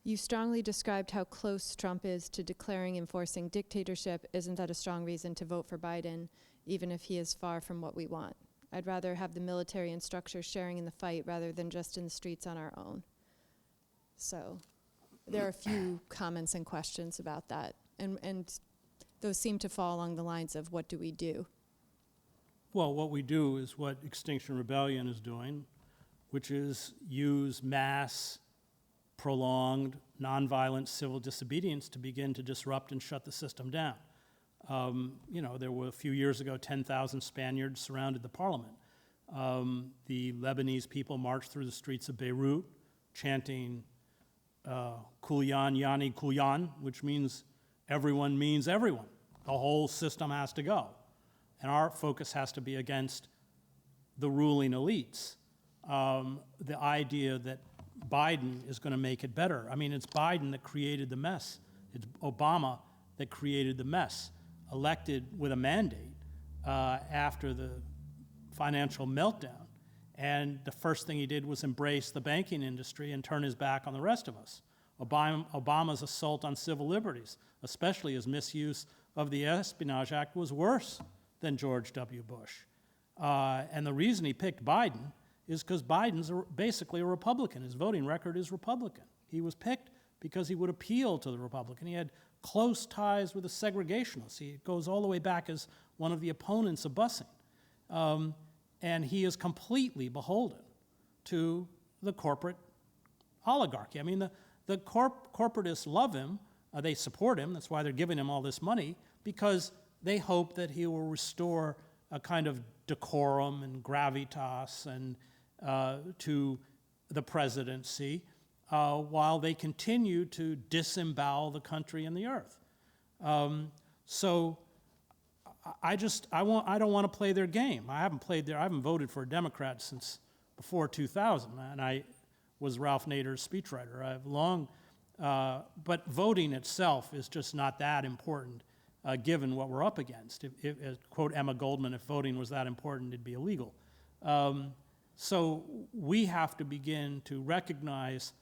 You strongly described how close Trump is to declaring enforcing dictatorship. Isn't that a strong reason to vote for Biden, even if he is far from what we want? I'd rather have the military and structure sharing in the fight rather than just in the streets on our own. So there are a few comments and questions about that. And those seem to fall along the lines of, what do we do? Well, what we do is what Extinction Rebellion is doing, which is use mass, prolonged, nonviolent civil disobedience to begin to disrupt and shut the system down. There were a few years ago, 10,000 Spaniards surrounded the parliament. The Lebanese people marched through the streets of Beirut, chanting Kulian Yani Kulian, which means everyone means everyone. The whole system has to go. And our focus has to be against the ruling elites. The idea that Biden is going to make it better. I mean, it's Biden that created the mess. It's Obama that created the mess, elected with a mandate after the financial meltdown. And the first thing he did was embrace the banking industry and turn his back on the rest of us. Obama's assault on civil liberties, especially his misuse of the Espionage Act, was worse than George W. Bush. And the reason he picked Biden is because Biden's basically a Republican. His voting record is Republican. He was picked because he would appeal to the Republican. He had close ties with the segregationists. He goes all the way back as one of the opponents of busing. and he is completely beholden to the corporate oligarchy. I mean, the corporatists love him. They support him. That's why they're giving him all this money, because they hope that he will restore a kind of decorum and gravitas and to the presidency, while they continue to disembowel the country and the earth. So I don't want to play their game. I haven't voted for a Democrat since before 2000, and I was Ralph Nader's speechwriter. I've long, but voting itself is just not that important, given what we're up against. If, quote Emma Goldman, if voting was that important, it'd be illegal. So we have to begin to recognize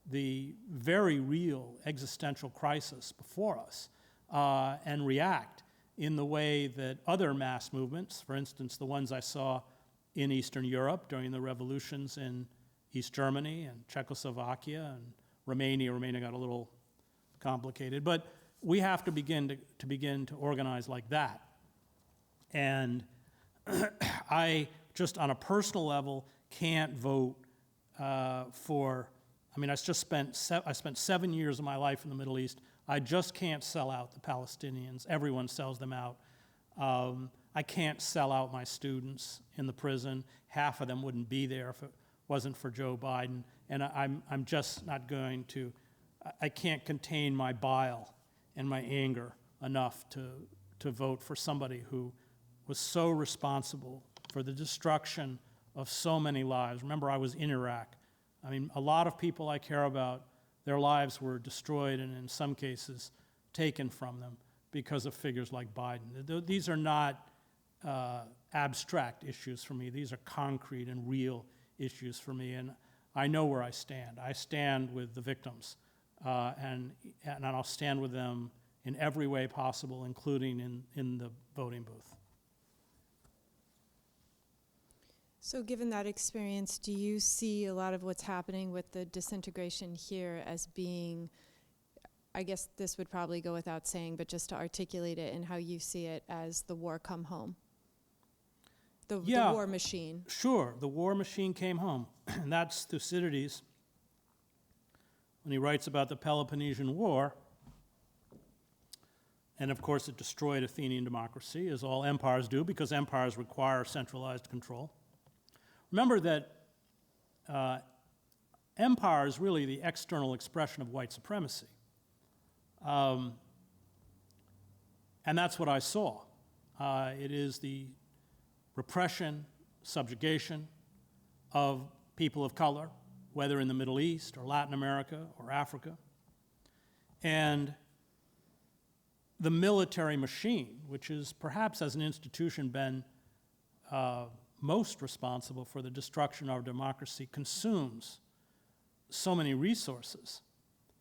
the very real existential crisis before us, and react in the way that other mass movements, for instance, the ones I saw in Eastern Europe during the revolutions in East Germany and Czechoslovakia and Romania. Romania got a little complicated, but we have to begin to organize like that. And I just on a personal level can't vote for. I mean, I spent 7 years of my life in the Middle East. I just can't sell out the Palestinians. Everyone sells them out. I can't sell out my students in the prison. Half of them wouldn't be there if it wasn't for Joe Biden. And I'm just not going to. I can't contain my bile and my anger enough to vote for somebody who was so responsible for the destruction of so many lives. Remember, I was in Iraq. I mean, a lot of people I care about, their lives were destroyed and in some cases taken from them because of figures like Biden. These are not abstract issues for me. These are concrete and real issues for me, and I know where I stand. I stand with the victims, and I'll stand with them in every way possible, including in the voting booth. So given that experience, do you see a lot of what's happening with the disintegration here as being, I guess this would probably go without saying, but just to articulate it and how you see it as the war come home? The war machine. Sure, the war machine came home. And that's Thucydides, when he writes about the Peloponnesian War. And of course it destroyed Athenian democracy, as all empires do, because empires require centralized control. Remember that empire is really the external expression of white supremacy. And that's what I saw. It is the repression, subjugation of people of color, whether in the Middle East or Latin America or Africa. And the military machine, which has perhaps as an institution been most responsible for the destruction of our democracy, consumes so many resources.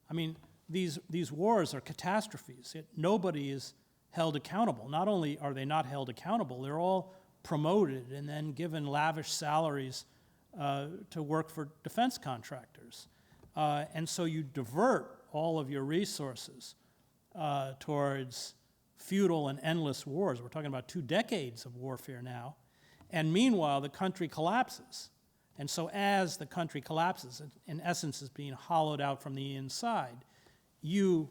I mean, these wars are catastrophes. Nobody is held accountable. Not only are they not held accountable, they're all promoted and then given lavish salaries to work for defense contractors. And so you divert all of your resources towards futile and endless wars. We're talking about 2 decades of warfare now. And meanwhile, the country collapses. And so as the country collapses, in essence is being hollowed out from the inside, you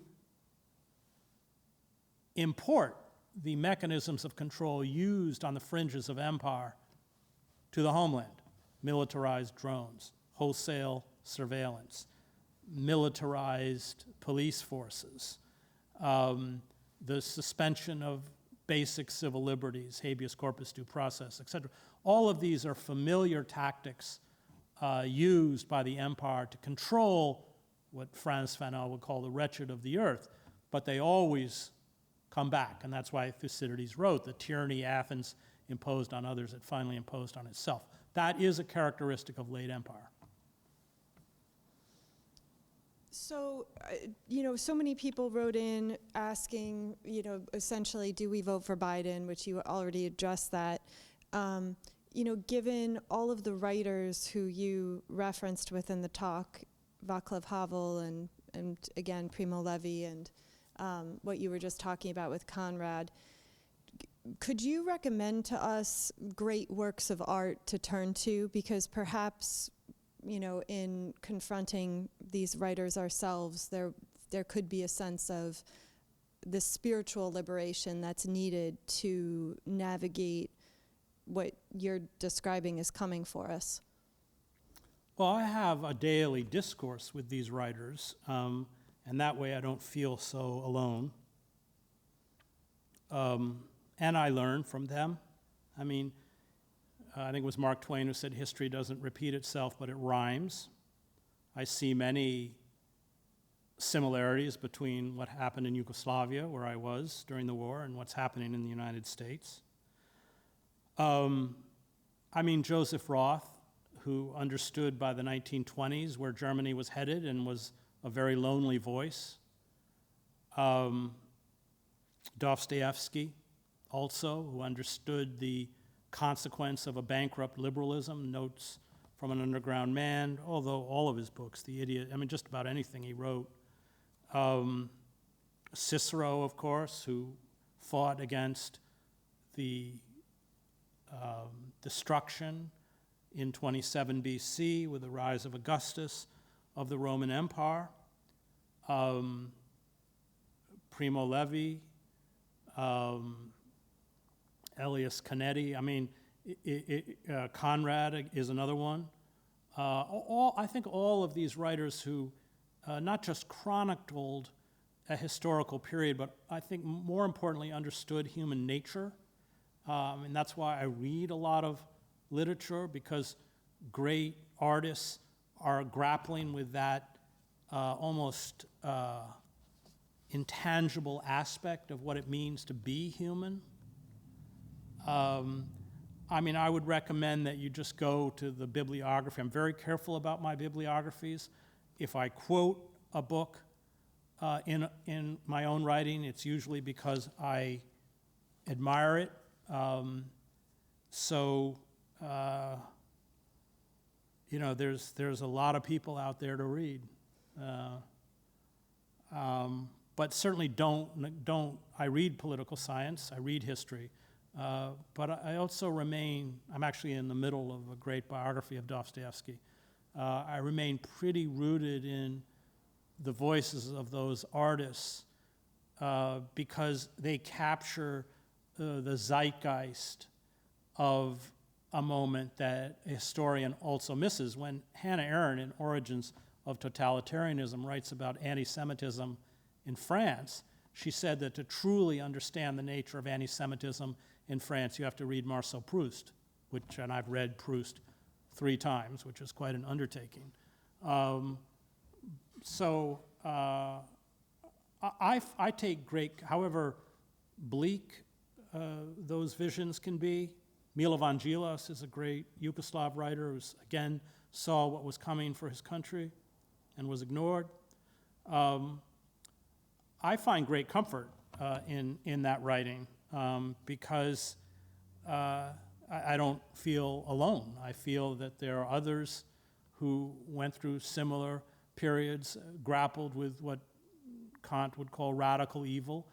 import the mechanisms of control used on the fringes of empire to the homeland. Militarized drones, wholesale surveillance, militarized police forces, the suspension of basic civil liberties, habeas corpus due process, etc. All of these are familiar tactics used by the empire to control what Frantz Fanon would call the wretched of the earth, but they always come back, and that's why Thucydides wrote, the tyranny Athens imposed on others, it finally imposed on itself. That is a characteristic of late empire. So, so many people wrote in asking, essentially, do we vote for Biden, which you already addressed that. Given all of the writers who you referenced within the talk, Václav Havel and again, Primo Levi and what you were just talking about with Conrad, Could you recommend to us great works of art to turn to? Because perhaps, in confronting these writers ourselves, there could be a sense of the spiritual liberation that's needed to navigate what you're describing as coming for us. Well, I have a daily discourse with these writers, and that way I don't feel so alone. And I learn from them. I mean, I think it was Mark Twain who said history doesn't repeat itself, but it rhymes. I see many similarities between what happened in Yugoslavia, where I was during the war, and what's happening in the United States. Joseph Roth, who understood by the 1920s where Germany was headed and was a very lonely voice. Dostoevsky, also, who understood the consequence of a bankrupt liberalism, Notes from an Underground Man, although all of his books, The Idiot, just about anything he wrote. Cicero, of course, who fought against the destruction in 27 BC with the rise of Augustus of the Roman Empire. Primo Levi, Elias Canetti. Conrad is another one. I think all of these writers who not just chronicled a historical period, but I think more importantly understood human nature. And that's why I read a lot of literature, because great artists are grappling with that almost intangible aspect of what it means to be human. I would recommend that you just go to the bibliography. I'm very careful about my bibliographies. If I quote a book in my own writing, it's usually because I admire it. There's a lot of people out there to read. But certainly I read political science, I read history, but I also I'm actually in the middle of a great biography of Dostoevsky. I remain pretty rooted in the voices of those artists because they capture the zeitgeist of a moment that a historian also misses. When Hannah Arendt in Origins of Totalitarianism writes about anti-Semitism in France, she said that to truly understand the nature of anti-Semitism in France, you have to read Marcel Proust, and I've read Proust 3 times, which is quite an undertaking. I take great, however bleak those visions can be. Milo Vangelis is a great Yugoslav writer who, again, saw what was coming for his country and was ignored. I find great comfort in that writing because I don't feel alone. I feel that there are others who went through similar periods, grappled with what Kant would call radical evil,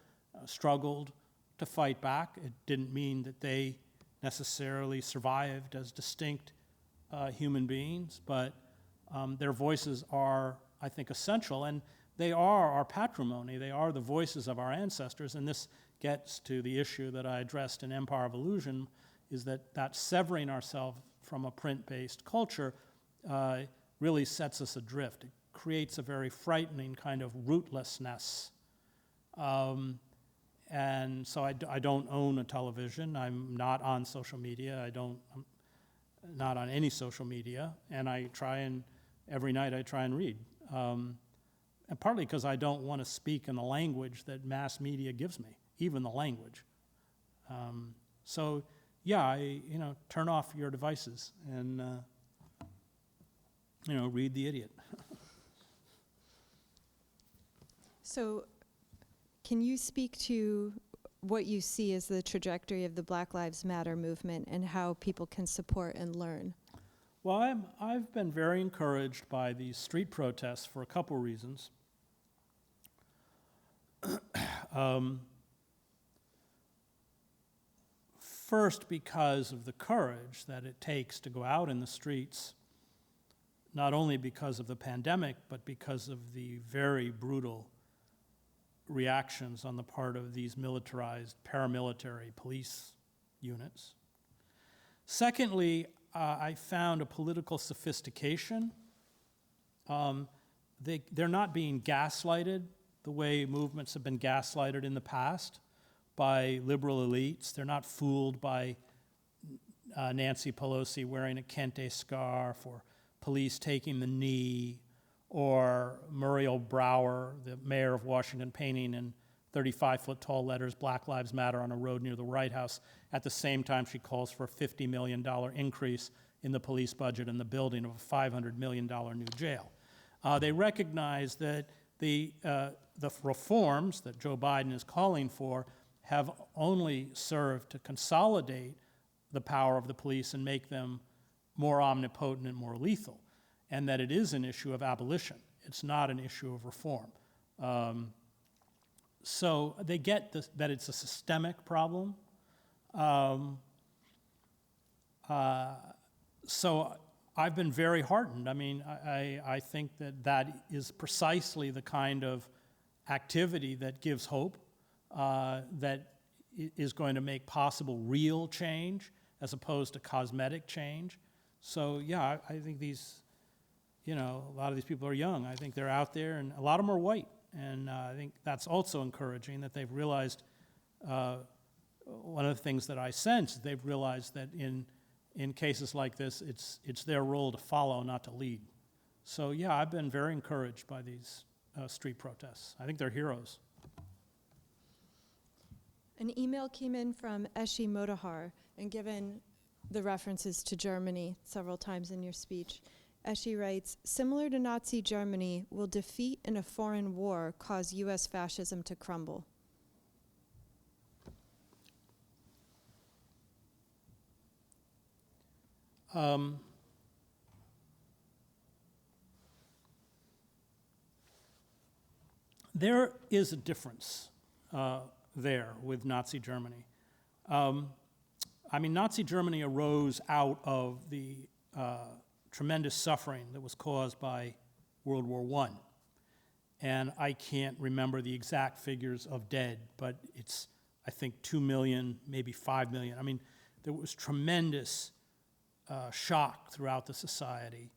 struggled to fight back. It didn't mean that they necessarily survived as distinct human beings, but their voices are, I think, essential, and they are our patrimony. They are the voices of our ancestors, and this gets to the issue that I addressed in Empire of Illusion, is that severing ourselves from a print-based culture really sets us adrift. It creates a very frightening kind of rootlessness. And so I don't own a television. I'm not on social media. I'm not on any social media. And every night I try and read. And partly because I don't want to speak in the language that mass media gives me, even the language. Turn off your devices and, read The Idiot. So can you speak to what you see as the trajectory of the Black Lives Matter movement and how people can support and learn? Well, I've been very encouraged by these street protests for a couple reasons. First, because of the courage that it takes to go out in the streets, not only because of the pandemic, but because of the very brutal reactions on the part of these militarized paramilitary police units. Secondly, I found a political sophistication. They're not being gaslighted the way movements have been gaslighted in the past by liberal elites. They're not fooled by Nancy Pelosi wearing a kente scarf, or police taking the knee, or Muriel Brower, the mayor of Washington, painting in 35-foot tall letters, Black Lives Matter, on a road near the White House, at the same time she calls for a $50 million increase in the police budget and the building of a $500 million new jail. They recognize that the reforms that Joe Biden is calling for have only served to consolidate the power of the police and make them more omnipotent and more lethal, and that it is an issue of abolition. It's not an issue of reform. So they get this, that it's a systemic problem. So I've been very heartened. I mean, I think that is precisely the kind of activity that gives hope, that is going to make possible real change as opposed to cosmetic change. So yeah, I think these, a lot of these people are young. I think they're out there, and a lot of them are white. And I think that's also encouraging, that they've realized, one of the things that I sense, they've realized that in cases like this, it's their role to follow, not to lead. So yeah, I've been very encouraged by these street protests. I think they're heroes. An email came in from Eshi Motahar, and given the references to Germany several times in your speech, Eshi writes, similar to Nazi Germany, will defeat in a foreign war cause U.S. fascism to crumble? There is a difference there with Nazi Germany. Nazi Germany arose out of the tremendous suffering that was caused by World War I. And I can't remember the exact figures of dead, but it's, I think, 2 million, maybe 5 million. There was tremendous shock throughout the society,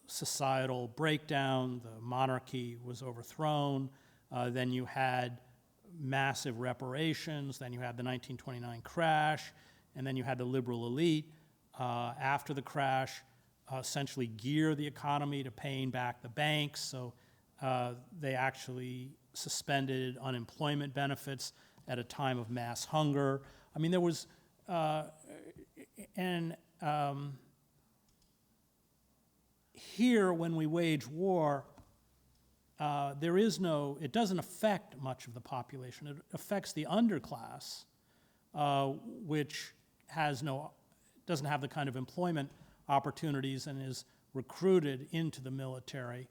societal breakdown, the monarchy was overthrown, then you had massive reparations, then you had the 1929 crash, and then you had the liberal elite after the crash essentially gear the economy to paying back the banks, so they actually suspended unemployment benefits at a time of mass hunger. There was, here when we wage war, it doesn't affect much of the population. It affects the underclass, which doesn't have the kind of employment opportunities and is recruited into the military,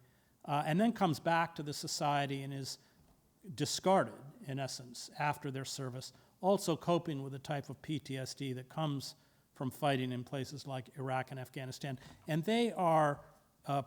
and then comes back to the society and is discarded, in essence, after their service, also coping with the type of PTSD that comes from fighting in places like Iraq and Afghanistan. And they are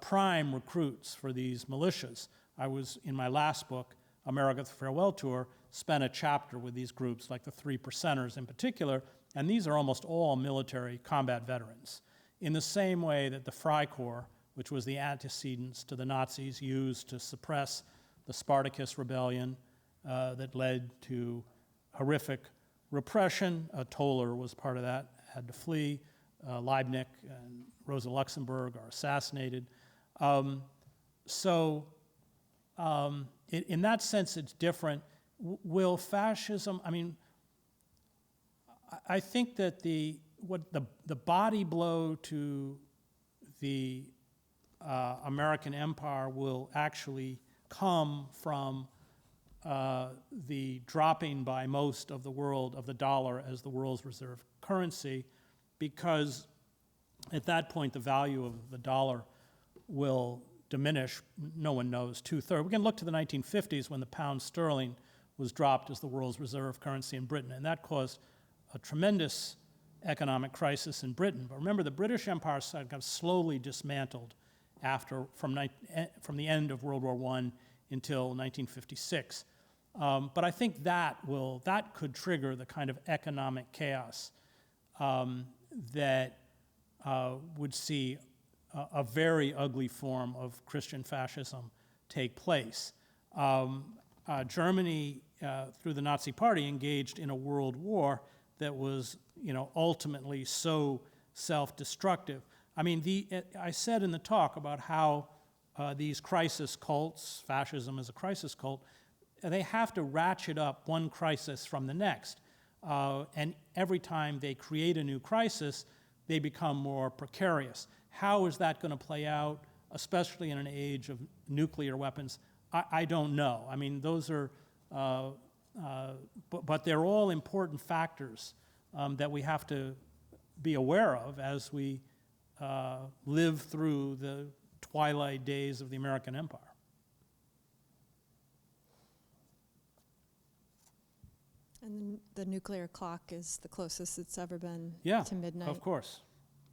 prime recruits for these militias. I was, in my last book, America's Farewell Tour, spent a chapter with these groups, like the 3 Percenters in particular, and these are almost all military combat veterans. In the same way that the Freikorps, which was the antecedents to the Nazis, used to suppress the Spartacus rebellion that led to horrific repression. Toller was part of that, had to flee. Leibniz and Rosa Luxemburg are assassinated. In that sense, it's different. Will fascism, I think that the body blow to the American empire will actually come from the dropping by most of the world of the dollar as the world's reserve currency, because at that point the value of the dollar will diminish. No one knows, 2/3. We can look to the 1950s when the pound sterling was dropped as the world's reserve currency in Britain, and that caused a tremendous economic crisis in Britain. But remember, the British Empire got slowly dismantled from the end of World War I until 1956. But I think that could trigger the kind of economic chaos that would see a very ugly form of Christian fascism take place. Germany, through the Nazi Party, engaged in a world war that was, ultimately so self-destructive. I mean, I said in the talk about how these crisis cults, fascism is a crisis cult, they have to ratchet up one crisis from the next. And every time they create a new crisis, they become more precarious. How is that going to play out, especially in an age of nuclear weapons? I don't know. I mean, those are, but they're all important factors that we have to be aware of as we live through the twilight days of the American Empire. And the nuclear clock is the closest it's ever been to midnight. Of course.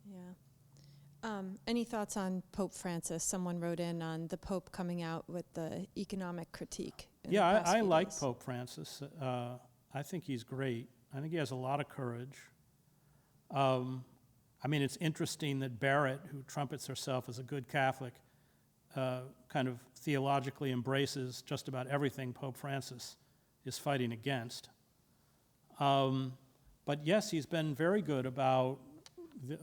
Yeah. Any thoughts on Pope Francis? Someone wrote in on the Pope coming out with the economic critique. Yeah, I like Pope Francis. I think he's great. I think he has a lot of courage. I mean, it's interesting that Barrett, who trumpets herself as a good Catholic, kind of theologically embraces just about everything Pope Francis is fighting against. But yes, he's been very good about,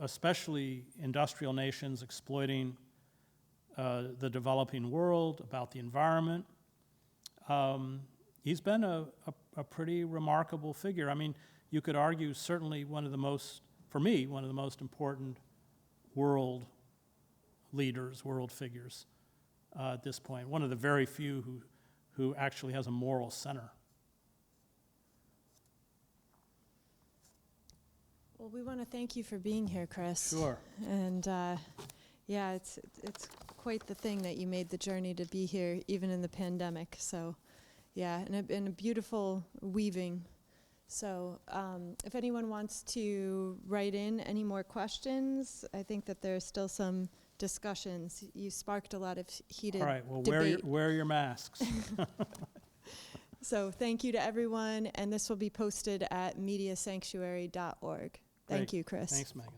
especially industrial nations exploiting the developing world, about the environment. He's been a pretty remarkable figure. I mean, you could argue certainly one of the most important world leaders, world figures at this point. One of the very few who actually has a moral center. Well, we want to thank you for being here, Chris. Sure. And yeah, it's quite the thing that you made the journey to be here, even in the pandemic. So, yeah, and a beautiful weaving. So, if anyone wants to write in any more questions, I think that there's still some discussions. You sparked a lot of heated All right. Well, debate. wear your masks. So, thank you to everyone, and this will be posted at mediasanctuary.org. Thank you, Chris. Thanks, Megan.